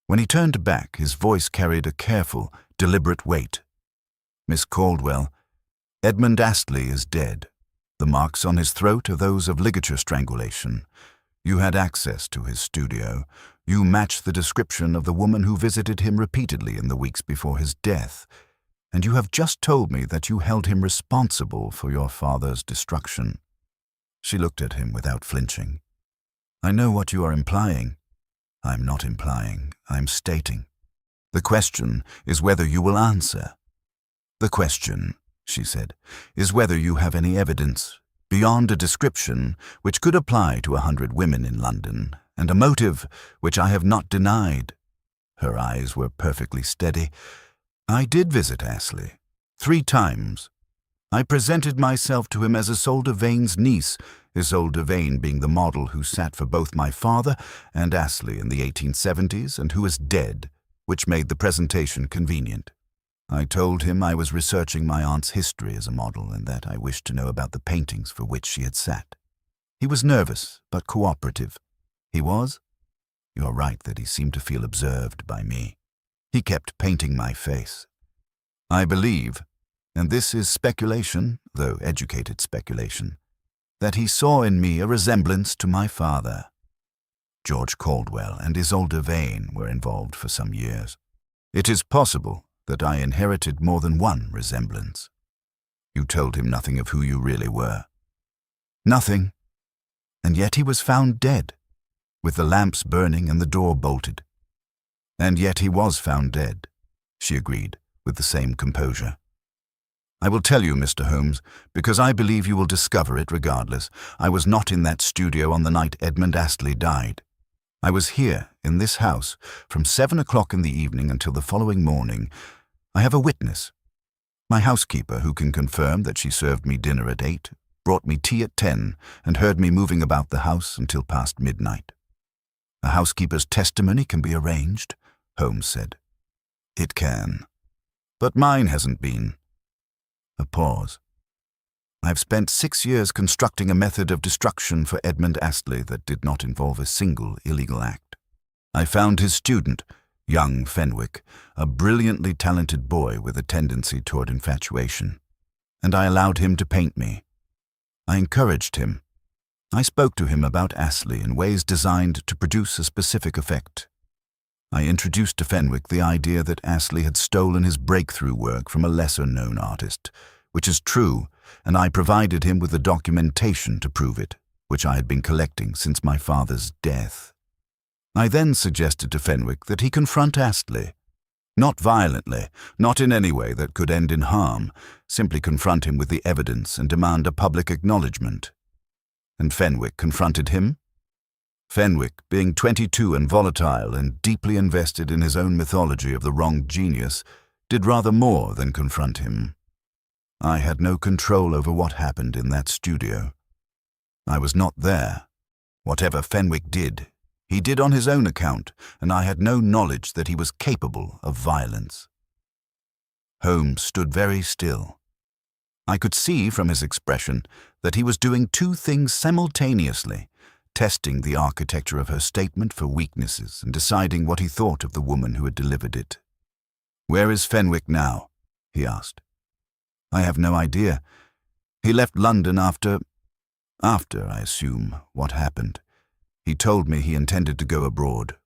When he turned back, his voice carried a careful, deliberate weight. "Miss Caldwell, Edmund Astley is dead. The marks on his throat are those of ligature strangulation. You had access to his studio. You match the description of the woman who visited him repeatedly in the weeks before his death, and you have just told me that you held him responsible for your father's destruction." She looked at him without flinching. "I know what you are implying." "I'm not implying, I'm stating. The question is whether you will answer." "The question," she said, "is whether you have any evidence, beyond a description which could apply to 100 women in London, and a motive which I have not denied." Her eyes were perfectly steady. "I did visit Astley 3 times. I presented myself to him as Isolde Vane's niece, Isolde Vane being the model who sat for both my father and Astley in the 1870s and who is dead, which made the presentation convenient. I told him I was researching my aunt's history as a model and that I wished to know about the paintings for which she had sat. He was nervous, but cooperative. He was? You're right that he seemed to feel observed by me. He kept painting my face. I believe, and this is speculation, though educated speculation, that he saw in me a resemblance to my father. George Caldwell and Isolde Vane were involved for some years. It is possible that I inherited more than one resemblance. You told him nothing of who you really were." "Nothing. And yet he was found dead, with the lamps burning and the door bolted." "And yet he was found dead," she agreed, with the same composure. "I will tell you, Mr. Holmes, because I believe you will discover it regardless. I was not in that studio on the night Edmund Astley died. I was here, in this house, from 7 o'clock in the evening until the following morning. I have a witness. My housekeeper, who can confirm that she served me dinner at 8, brought me tea at 10, and heard me moving about the house until past midnight." "A housekeeper's testimony can be arranged," Holmes said. "It can. But mine hasn't been." A pause. "I've spent 6 years constructing a method of destruction for Edmund Astley that did not involve a single illegal act. I found his student, young Fenwick, a brilliantly talented boy with a tendency toward infatuation, and I allowed him to paint me. I encouraged him. I spoke to him about Astley in ways designed to produce a specific effect. I introduced to Fenwick the idea that Astley had stolen his breakthrough work from a lesser-known artist, which is true, and I provided him with the documentation to prove it, which I had been collecting since my father's death. I then suggested to Fenwick that he confront Astley. Not violently, not in any way that could end in harm, simply confront him with the evidence and demand a public acknowledgement. And Fenwick confronted him. Fenwick, being 22 and volatile and deeply invested in his own mythology of the wronged genius, did rather more than confront him. I had no control over what happened in that studio. I was not there. Whatever Fenwick did, he did on his own account, and I had no knowledge that he was capable of violence." Holmes stood very still. I could see from his expression that he was doing 2 things simultaneously, testing the architecture of her statement for weaknesses and deciding what he thought of the woman who had delivered it. "Where is Fenwick now?" he asked. "I have no idea. He left London after, I assume, what happened. He told me he intended to go abroad.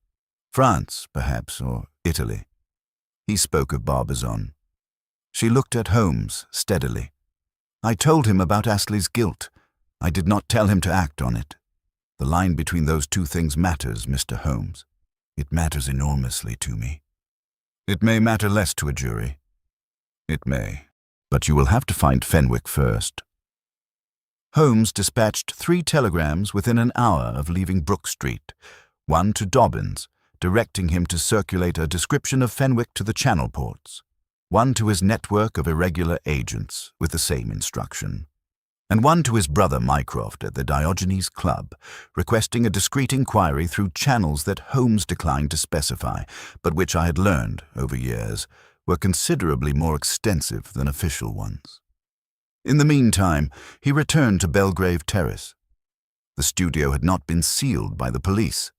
France, perhaps, or Italy." He spoke of Barbizon. She looked at Holmes steadily. "I told him about Astley's guilt. I did not tell him to act on it. The line between those 2 things matters, Mr. Holmes. It matters enormously to me. It may matter less to a jury. It may. But you will have to find Fenwick first." Holmes dispatched 3 telegrams within an hour of leaving Brook Street, one to Dobbins, directing him to circulate a description of Fenwick to the Channel ports, one to his network of irregular agents with the same instruction. and one to his brother Mycroft at the Diogenes Club, requesting a discreet inquiry through channels that Holmes declined to specify, but which I had learned, over years, were considerably more extensive than official ones. In the meantime, he returned to Belgrave Terrace. The studio had not been sealed by the police.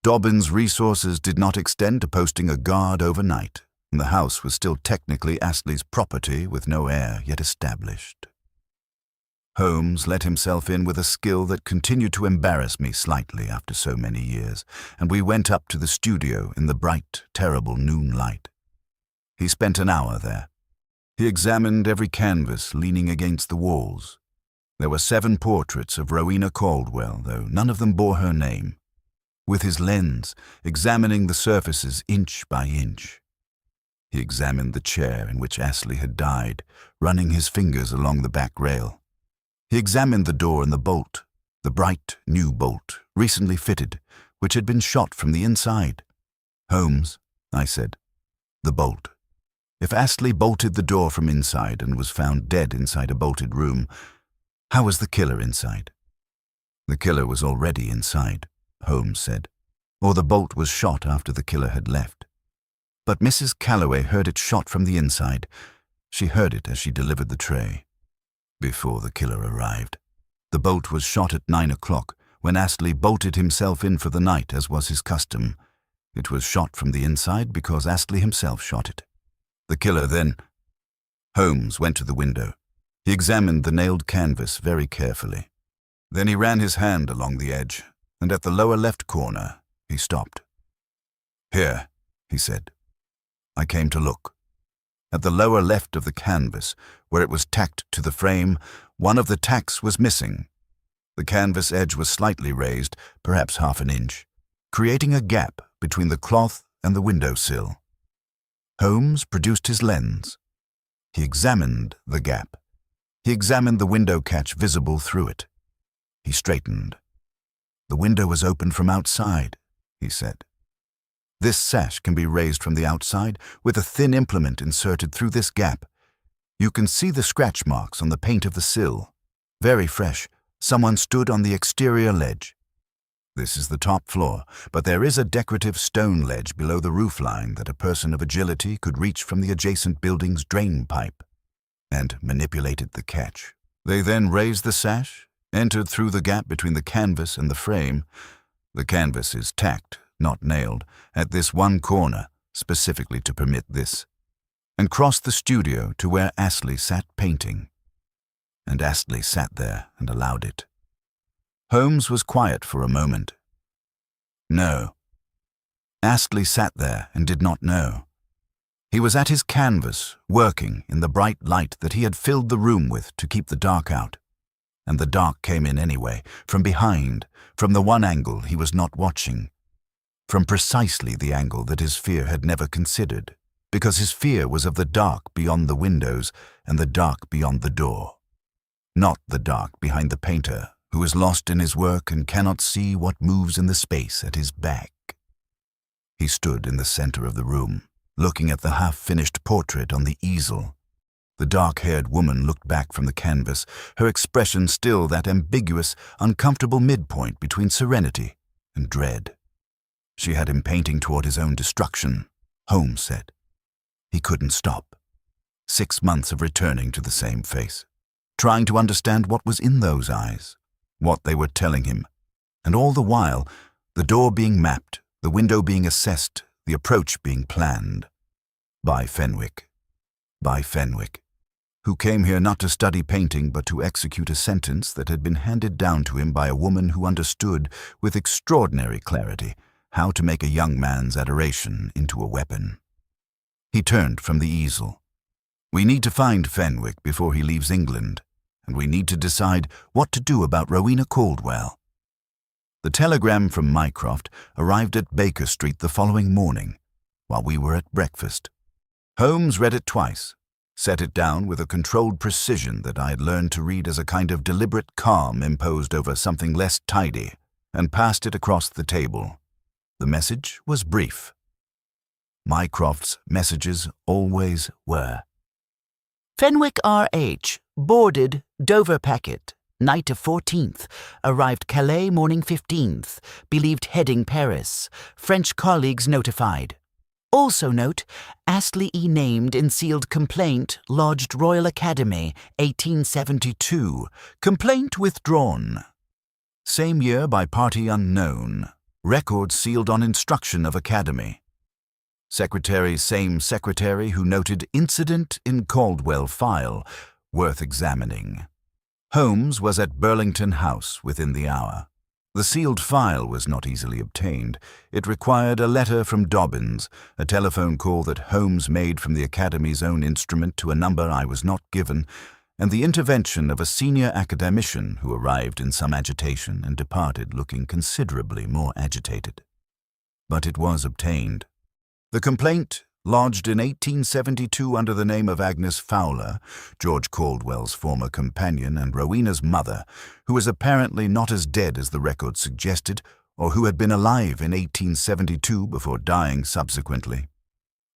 Dobbin's resources did not extend to posting a guard overnight, and the house was still technically Astley's property with no heir yet established. Holmes let himself in with a skill that continued to embarrass me slightly after so many years, and we went up to the studio in the bright, terrible noon light. He spent an hour there. He examined every canvas leaning against the walls. There were 7 portraits of Rowena Caldwell, though none of them bore her name. With his lens, examining the surfaces inch by inch. He examined the chair in which Astley had died, running his fingers along the back rail. He examined the door and the bolt, the bright, new bolt, recently fitted, which had been shot from the inside. "Holmes," I said, "the bolt. If Astley bolted the door from inside and was found dead inside a bolted room, how was the killer inside?" "The killer was already inside," Holmes said, "or the bolt was shot after the killer had left. But Mrs. Calloway heard it shot from the inside. She heard it as she delivered the tray. Before the killer arrived. The bolt was shot at 9 o'clock, when Astley bolted himself in for the night, as was his custom. It was shot from the inside because Astley himself shot it. The killer then—" Holmes went to the window. He examined the nailed canvas very carefully. Then he ran his hand along the edge, and at the lower left corner, he stopped. "Here," he said. I came to look. At the lower left of the canvas, where it was tacked to the frame, one of the tacks was missing. The canvas edge was slightly raised, perhaps half an inch, creating a gap between the cloth and the window sill. Holmes produced his lens. He examined the gap. He examined the window catch visible through it. He straightened. "The window was open from outside," he said. "This sash can be raised from the outside with a thin implement inserted through this gap. You can see the scratch marks on the paint of the sill. Very fresh. Someone stood on the exterior ledge. This is the top floor, but there is a decorative stone ledge below the roofline that a person of agility could reach from the adjacent building's drain pipe," and manipulated the catch. They then raised the sash, entered through the gap between the canvas and the frame. The canvas is tacked, not nailed, at this one corner, specifically to permit this, and crossed the studio to where Astley sat painting. And Astley sat there and allowed it. Holmes was quiet for a moment. No. Astley sat there and did not know. He was at his canvas, working in the bright light that he had filled the room with to keep the dark out. And the dark came in anyway, from behind, from the one angle he was not watching. From precisely the angle that his fear had never considered, because his fear was of the dark beyond the windows and the dark beyond the door. Not the dark behind the painter, who is lost in his work and cannot see what moves in the space at his back. He stood in the center of the room, looking at the half-finished portrait on the easel. The dark-haired woman looked back from the canvas, her expression still that ambiguous, uncomfortable midpoint between serenity and dread. She had him painting toward his own destruction, Holmes said. He couldn't stop. 6 months of returning to the same face, trying to understand what was in those eyes, what they were telling him, and all the while, the door being mapped, the window being assessed, the approach being planned. By Fenwick, who came here not to study painting but to execute a sentence that had been handed down to him by a woman who understood, with extraordinary clarity, how to make a young man's adoration into a weapon. He turned from the easel. "We need to find Fenwick before he leaves England, and we need to decide what to do about Rowena Caldwell." The telegram from Mycroft arrived at Baker Street the following morning, while we were at breakfast. Holmes read it twice, set it down with a controlled precision that I had learned to read as a kind of deliberate calm imposed over something less tidy, and passed it across the table. The message was brief. Mycroft's messages always were. Fenwick R.H., boarded, Dover packet, night of 14th, arrived Calais morning 15th, believed heading Paris, French colleagues notified. Also note, Astley E. named in sealed complaint, lodged Royal Academy, 1872, complaint withdrawn. Same year by party unknown, record sealed on instruction of Academy. Secretary same secretary who noted incident in Caldwell file, worth examining. Holmes was at Burlington House within the hour. The sealed file was not easily obtained. It required a letter from Dobbins, a telephone call that Holmes made from the Academy's own instrument to a number I was not given, and the intervention of a senior academician who arrived in some agitation and departed looking considerably more agitated. But it was obtained. The complaint, lodged in 1872 under the name of Agnes Fowler, George Caldwell's former companion and Rowena's mother, who was apparently not as dead as the record suggested, or who had been alive in 1872 before dying subsequently,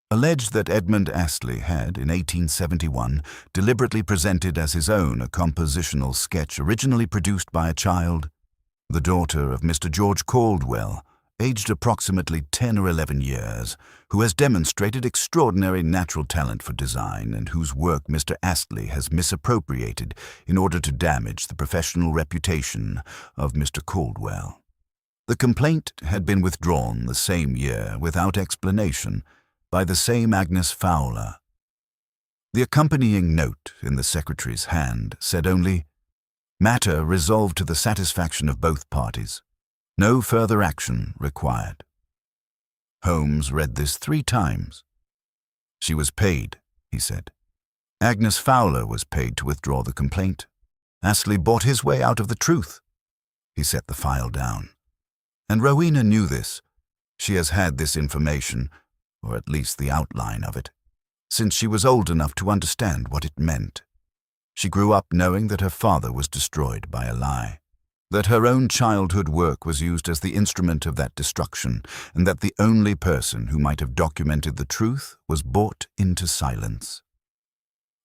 alleged that Edmund Astley had, in 1871, deliberately presented as his own a compositional sketch originally produced by a child, the daughter of Mr. George Caldwell, aged approximately 10 or 11 years, who has demonstrated extraordinary natural talent for design and whose work Mr. Astley has misappropriated in order to damage the professional reputation of Mr. Caldwell. The complaint had been withdrawn the same year without explanation by the same Agnes Fowler. The accompanying note in the secretary's hand said only, "Matter resolved to the satisfaction of both parties. No further action required." Holmes read this 3 times. "She was paid," he said. "Agnes Fowler was paid to withdraw the complaint. Astley bought his way out of the truth." He set the file down. "And Rowena knew this. She has had this information, or at least the outline of it, since she was old enough to understand what it meant. She grew up knowing that her father was destroyed by a lie, that her own childhood work was used as the instrument of that destruction, and that the only person who might have documented the truth was brought into silence.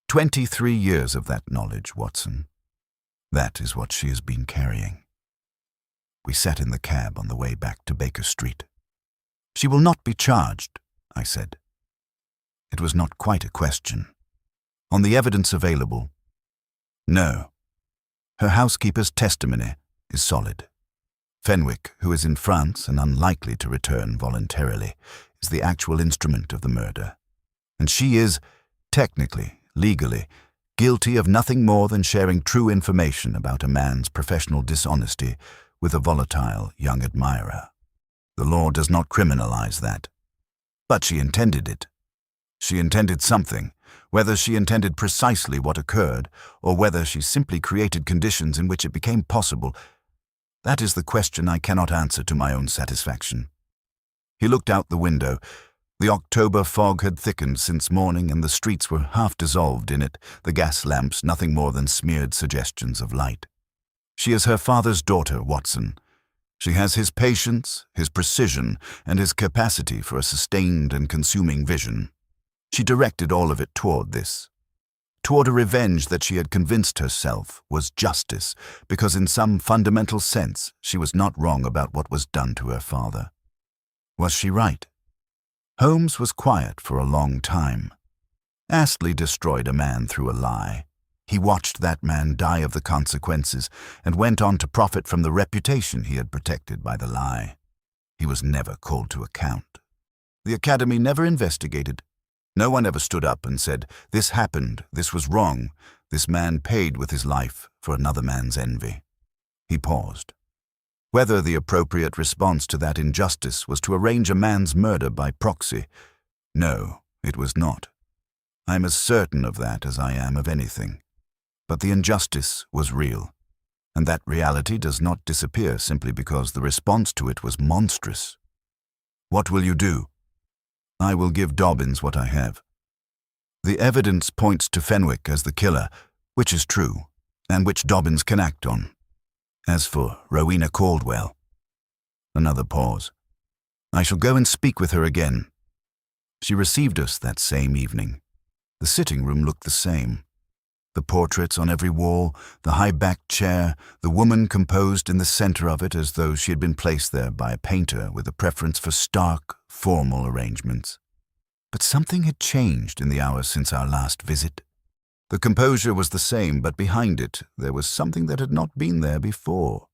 23 years of that knowledge, Watson. That is what she has been carrying." We sat in the cab on the way back to Baker Street. "She will not be charged," I said. It was not quite a question. On the evidence available, no. Her housekeeper's testimony is solid. Fenwick, who is in France and unlikely to return voluntarily, is the actual instrument of the murder. And she is, technically, legally, guilty of nothing more than sharing true information about a man's professional dishonesty with a volatile young admirer. The law does not criminalize that. But she intended it. She intended something, whether she intended precisely what occurred, or whether she simply created conditions in which it became possible. That is the question I cannot answer to my own satisfaction." He looked out the window. The October fog had thickened since morning, and the streets were half dissolved in it, the gas lamps nothing more than smeared suggestions of light. "She is her father's daughter, Watson. She has his patience, his precision, and his capacity for a sustained and consuming vision. She directed all of it toward this, toward a revenge that she had convinced herself was justice, because in some fundamental sense she was not wrong about what was done to her father. Was she right? Holmes was quiet for a long time. Astley destroyed a man through a lie. He watched that man die of the consequences and went on to profit from the reputation he had protected by the lie. He was never called to account. The Academy never investigated. No one ever stood up and said, "This happened, this was wrong, this man paid with his life for another man's envy." He paused. Whether the appropriate response to that injustice was to arrange a man's murder by proxy, no, it was not. I am as certain of that as I am of anything. But the injustice was real, and that reality does not disappear simply because the response to it was monstrous. "What will you do?" "I will give Dobbins what I have. The evidence points to Fenwick as the killer, which is true, and which Dobbins can act on. As for Rowena Caldwell..." Another pause. "I shall go and speak with her again." She received us that same evening. The sitting room looked the same. The portraits on every wall, the high-backed chair, the woman composed in the center of it as though she had been placed there by a painter with a preference for stark, formal arrangements. But something had changed in the hours since our last visit. The composure was the same, but behind it there was something that had not been there before.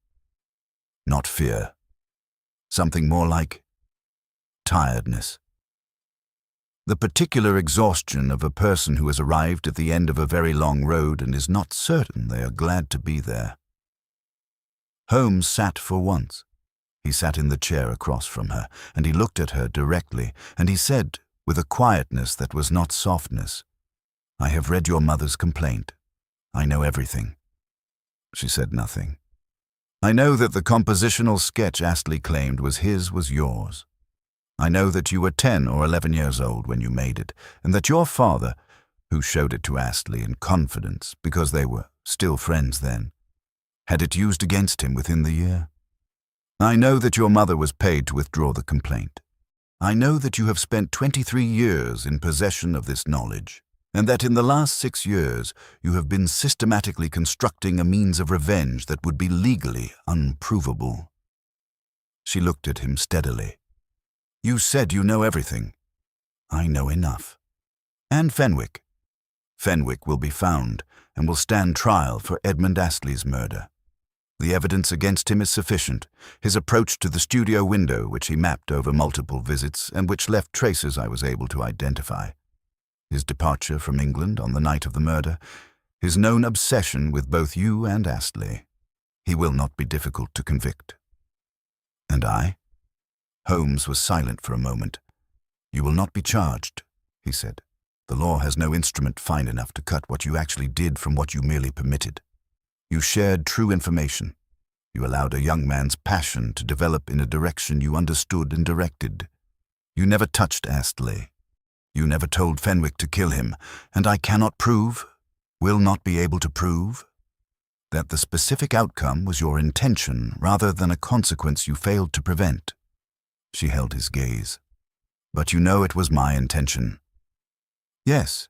Not fear. Something more like tiredness. The particular exhaustion of a person who has arrived at the end of a very long road and is not certain they are glad to be there. Holmes sat for once. He sat in the chair across from her, and he looked at her directly, and he said, with a quietness that was not softness, "I have read your mother's complaint. I know everything." She said nothing. "I know that the compositional sketch Astley claimed was his was yours. I know that you were 10 or 11 years old when you made it, and that your father, who showed it to Astley in confidence because they were still friends then, had it used against him within the year. I know that your mother was paid to withdraw the complaint. I know that you have spent 23 years in possession of this knowledge, and that in the last 6 years you have been systematically constructing a means of revenge that would be legally unprovable." She looked at him steadily. "You said you know everything." "I know enough." "And Fenwick." "Fenwick will be found and will stand trial for Edmund Astley's murder. The evidence against him is sufficient. His approach to the studio window, which he mapped over multiple visits and which left traces I was able to identify. His departure from England on the night of the murder. His known obsession with both you and Astley. He will not be difficult to convict." "And I?" Holmes was silent for a moment. "You will not be charged," he said. "The law has no instrument fine enough to cut what you actually did from what you merely permitted. You shared true information. You allowed a young man's passion to develop in a direction you understood and directed. You never touched Astley. You never told Fenwick to kill him, and I cannot prove, will not be able to prove, that the specific outcome was your intention rather than a consequence you failed to prevent." She held his gaze. "But you know it was my intention." "Yes,"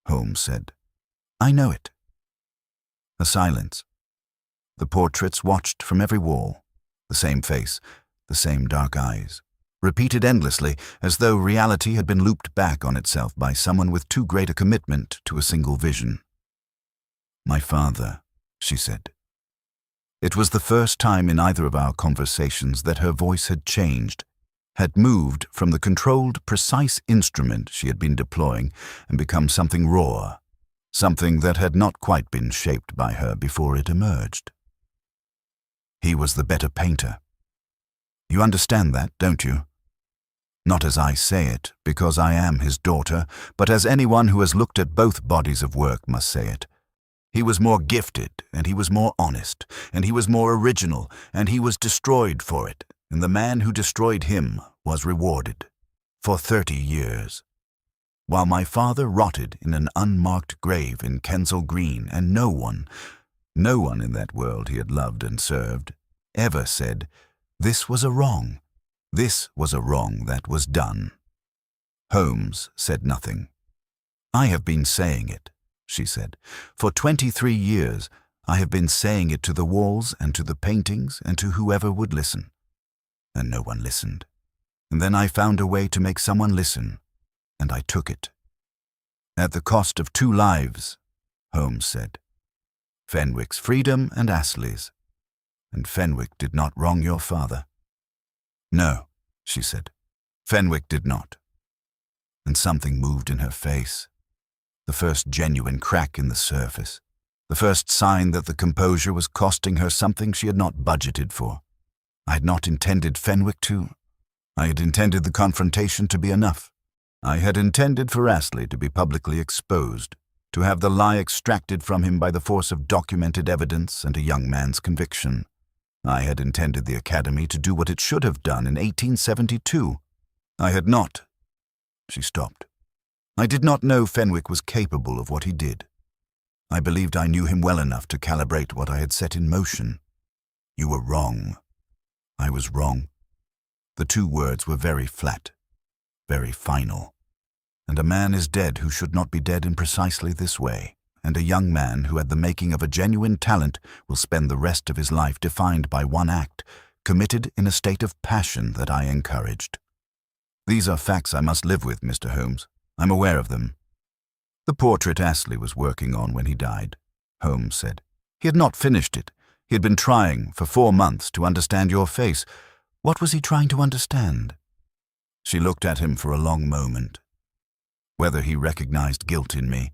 Holmes said. "I know it." A silence. The portraits watched from every wall. The same face, the same dark eyes, repeated endlessly as though reality had been looped back on itself by someone with too great a commitment to a single vision. "My father," she said. It was the first time in either of our conversations that her voice had changed, had moved from the controlled, precise instrument she had been deploying and become something raw, something that had not quite been shaped by her before it emerged. "He was the better painter. You understand that, don't you? Not as I say it, because I am his daughter, but as anyone who has looked at both bodies of work must say it. He was more gifted, and he was more honest, and he was more original, and he was destroyed for it, and the man who destroyed him was rewarded. For 30 years. While my father rotted in an unmarked grave in Kensal Green, and no one in that world he had loved and served, ever said, 'This was a wrong. This was a wrong that was done.'" Holmes said nothing. "I have been saying it," she said. "For 23 years I have been saying it to the walls and to the paintings and to whoever would listen. And no one listened. And then I found a way to make someone listen, and I took it. At the cost of 2 lives, Holmes said. Fenwick's freedom and Astley's. And Fenwick did not wrong your father." "No," she said. "Fenwick did not." And something moved in her face. The first genuine crack in the surface. The first sign that the composure was costing her something she had not budgeted for. I had not intended Fenwick to. I had intended the confrontation to be enough. I had intended for Astley to be publicly exposed, to have the lie extracted from him by the force of documented evidence and a young man's conviction. I had intended the Academy to do what it should have done in 1872. I had not. She stopped. I did not know Fenwick was capable of what he did. I believed I knew him well enough to calibrate what I had set in motion. You were wrong. I was wrong. The 2 words were very flat, very final. And a man is dead who should not be dead in precisely this way, and a young man who had the making of a genuine talent will spend the rest of his life defined by one act, committed in a state of passion that I encouraged. These are facts I must live with, Mr. Holmes. I'm aware of them. The portrait Astley was working on when he died, Holmes said. He had not finished it. He had been trying for 4 months to understand your face. What was he trying to understand? She looked at him for a long moment. Whether he recognized guilt in me,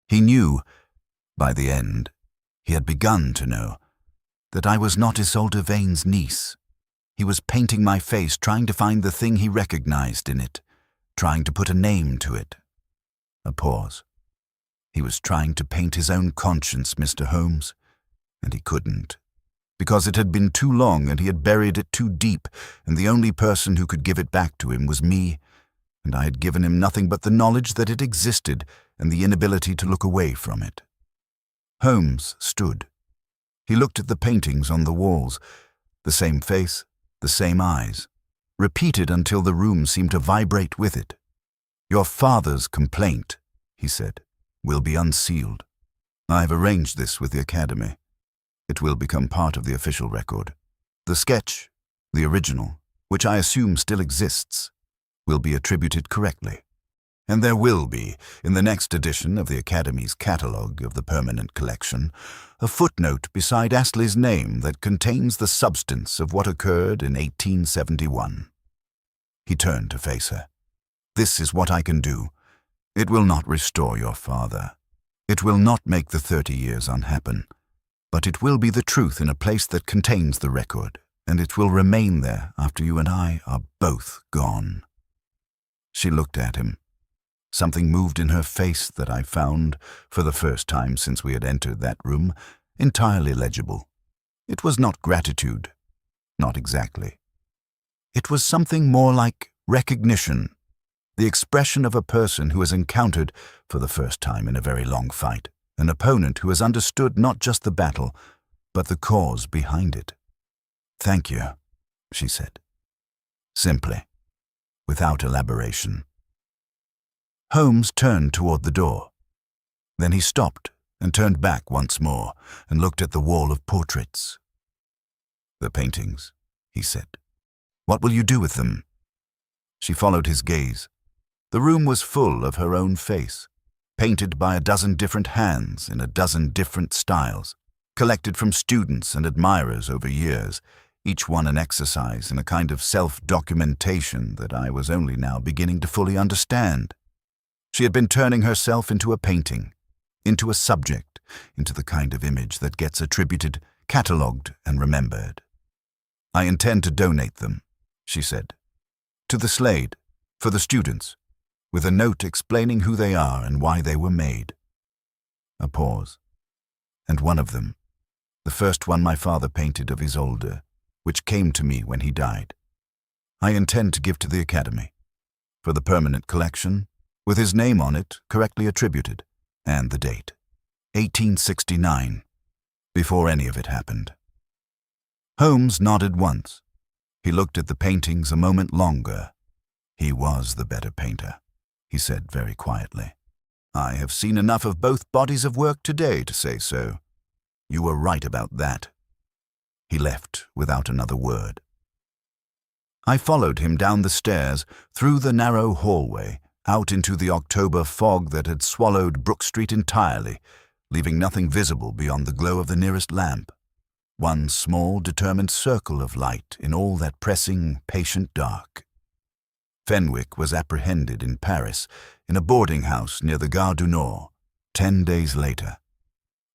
he knew, by the end, he had begun to know, that I was not Isolde Vane's niece. He was painting my face, trying to find the thing he recognized in it, trying to put a name to it. A pause. He was trying to paint his own conscience, Mr. Holmes, and he couldn't, because it had been too long and he had buried it too deep, and the only person who could give it back to him was me, and I had given him nothing but the knowledge that it existed and the inability to look away from it. Holmes stood. He looked at the paintings on the walls, the same face, the same eyes, repeated until the room seemed to vibrate with it. Your father's complaint, he said, will be unsealed. I've arranged this with the Academy. It will become part of the official record. The sketch, the original, which I assume still exists, will be attributed correctly. And there will be, in the next edition of the Academy's catalogue of the permanent collection, a footnote beside Astley's name that contains the substance of what occurred in 1871. He turned to face her. This is what I can do. It will not restore your father. It will not make the 30 years unhappen. But it will be the truth in a place that contains the record, and it will remain there after you and I are both gone. She looked at him. Something moved in her face that I found, for the first time since we had entered that room, entirely legible. It was not gratitude. Not exactly. It was something more like recognition, the expression of a person who has encountered, for the first time in a very long fight, an opponent who has understood not just the battle, but the cause behind it. Thank you, she said. Simply, without elaboration. Holmes turned toward the door. Then he stopped and turned back once more and looked at the wall of portraits. The paintings, he said. What will you do with them? She followed his gaze. The room was full of her own face, painted by a dozen different hands in a dozen different styles, collected from students and admirers over years, each one an exercise in a kind of self-documentation that I was only now beginning to fully understand. She had been turning herself into a painting, into a subject, into the kind of image that gets attributed, catalogued, and remembered. I intend to donate them, she said, to the Slade, for the students, with a note explaining who they are and why they were made. A pause. And one of them, the first one my father painted of Isolde, which came to me when he died, I intend to give to the Academy, for the permanent collection, with his name on it correctly attributed, and the date, 1869, before any of it happened. Holmes nodded once. He looked at the paintings a moment longer. He was the better painter, he said very quietly. I have seen enough of both bodies of work today to say so. You were right about that. He left without another word. I followed him down the stairs, through the narrow hallway, out into the October fog that had swallowed Brook Street entirely, leaving nothing visible beyond the glow of the nearest lamp. One small, determined circle of light in all that pressing, patient dark. Fenwick was apprehended in Paris, in a boarding house near the Gare du Nord, 10 days later.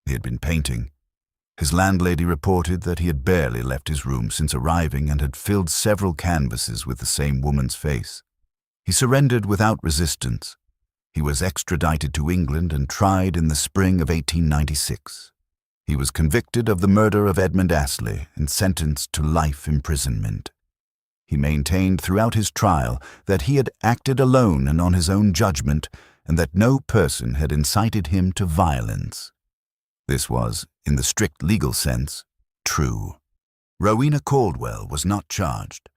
He had been painting. His landlady reported that he had barely left his room since arriving and had filled several canvases with the same woman's face. He surrendered without resistance. He was extradited to England and tried in the spring of 1896. He was convicted of the murder of Edmund Astley and sentenced to life imprisonment. He maintained throughout his trial that he had acted alone and on his own judgment, and that no person had incited him to violence. This was, in the strict legal sense, true. Rowena Caldwell was not charged.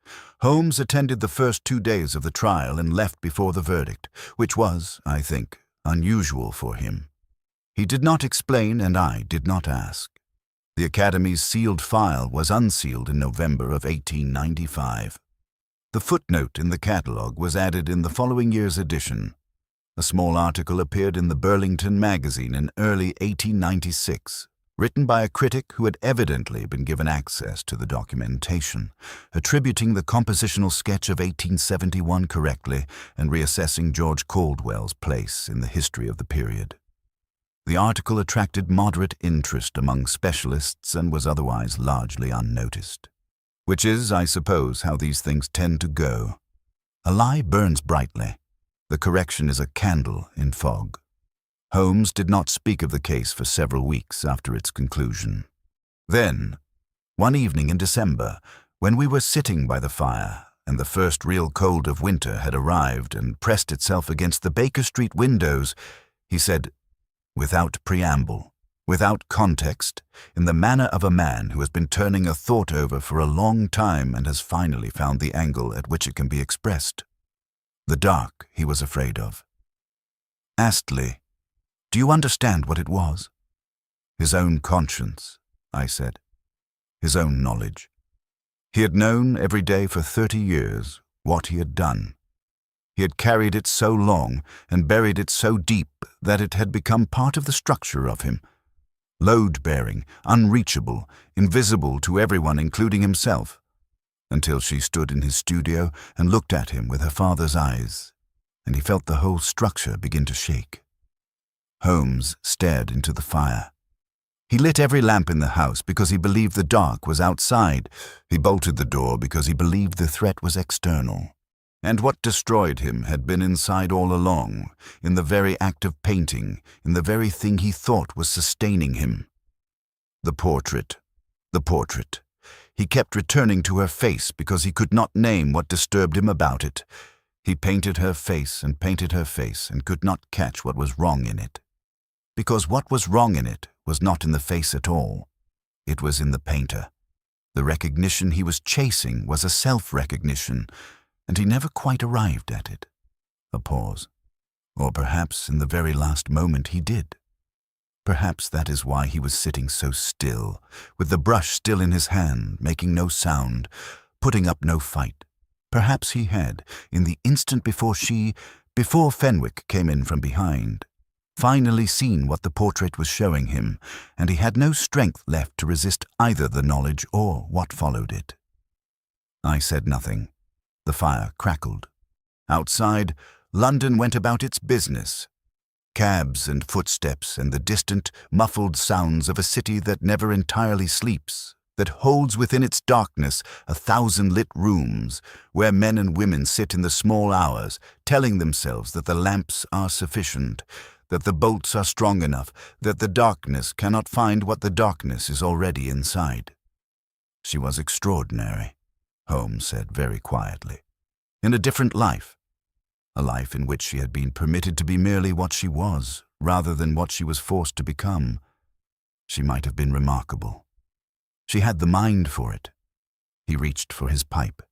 Holmes attended the first 2 days of the trial and left before the verdict, which was, I think, unusual for him. He did not explain, and I did not ask. The Academy's sealed file was unsealed in November of 1895. The footnote in the catalogue was added in the following year's edition. A small article appeared in the Burlington magazine in early 1896, written by a critic who had evidently been given access to the documentation, attributing the compositional sketch of 1871 correctly and reassessing George Caldwell's place in the history of the period. The article attracted moderate interest among specialists and was otherwise largely unnoticed. Which is, I suppose, how these things tend to go. A lie burns brightly. The correction is a candle in fog. Holmes did not speak of the case for several weeks after its conclusion. Then, one evening in December, when we were sitting by the fire and the first real cold of winter had arrived and pressed itself against the Baker Street windows, he said, without preamble, without context, in the manner of a man who has been turning a thought over for a long time and has finally found the angle at which it can be expressed. The dark he was afraid of. Astley, do you understand what it was? His own conscience, I said. His own knowledge. He had known every day for 30 years what he had done. He had carried it so long and buried it so deep that it had become part of the structure of him. Load-bearing, unreachable, invisible to everyone including himself, until she stood in his studio and looked at him with her father's eyes, and he felt the whole structure begin to shake. Holmes stared into the fire. He lit every lamp in the house because he believed the dark was outside. He bolted the door because he believed the threat was external. And what destroyed him had been inside all along, in the very act of painting, in the very thing he thought was sustaining him. The portrait. The portrait. He kept returning to her face because he could not name what disturbed him about it. He painted her face and could not catch what was wrong in it. Because what was wrong in it was not in the face at all. It was in the painter. The recognition he was chasing was a self-recognition, and he never quite arrived at it. A pause. Or perhaps in the very last moment he did. Perhaps that is why he was sitting so still, with the brush still in his hand, making no sound, putting up no fight. Perhaps he had, in the instant before Fenwick came in from behind, finally seen what the portrait was showing him, and he had no strength left to resist either the knowledge or what followed it. I said nothing. The fire crackled. Outside, London went about its business. Cabs and footsteps and the distant, muffled sounds of a city that never entirely sleeps, that holds within its darkness 1,000 lit rooms, where men and women sit in the small hours, telling themselves that the lamps are sufficient, that the bolts are strong enough, that the darkness cannot find what the darkness is already inside. She was extraordinary, Holmes said very quietly. In a different life. A life in which she had been permitted to be merely what she was, rather than what she was forced to become. She might have been remarkable. She had the mind for it. He reached for his pipe.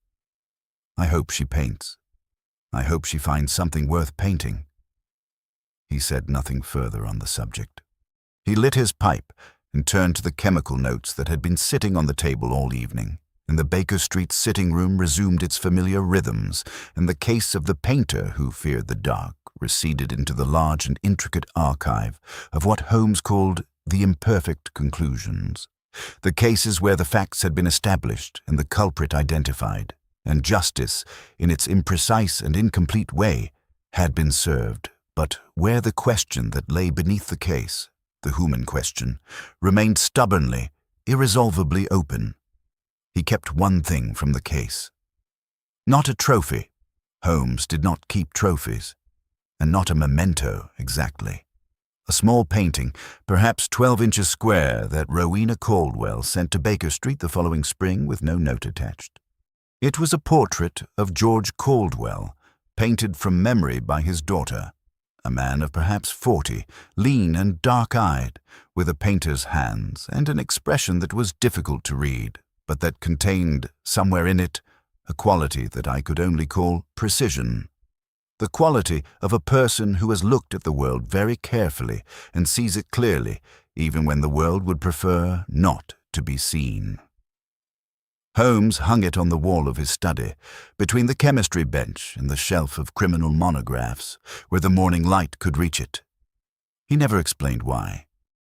I hope she paints. I hope she finds something worth painting. He said nothing further on the subject. He lit his pipe and turned to the chemical notes that had been sitting on the table all evening, and the Baker Street sitting room resumed its familiar rhythms, and the case of the painter who feared the dark receded into the large and intricate archive of what Holmes called the imperfect conclusions, the cases where the facts had been established and the culprit identified, and justice, in its imprecise and incomplete way, had been served, but where the question that lay beneath the case, the human question, remained stubbornly, irresolvably open. He kept one thing from the case. Not a trophy. Holmes did not keep trophies. And not a memento, exactly. A small painting, perhaps 12 inches square, that Rowena Caldwell sent to Baker Street the following spring with no note attached. It was a portrait of George Caldwell, painted from memory by his daughter, a man of perhaps 40, lean and dark-eyed, with a painter's hands and an expression that was difficult to read, but that contained, somewhere in it, a quality that I could only call precision. the quality of a person who has looked at the world very carefully and sees it clearly, even when the world would prefer not to be seen. Holmes hung it on the wall of his study, between the chemistry bench and the shelf of criminal monographs, where the morning light could reach it. He never explained why.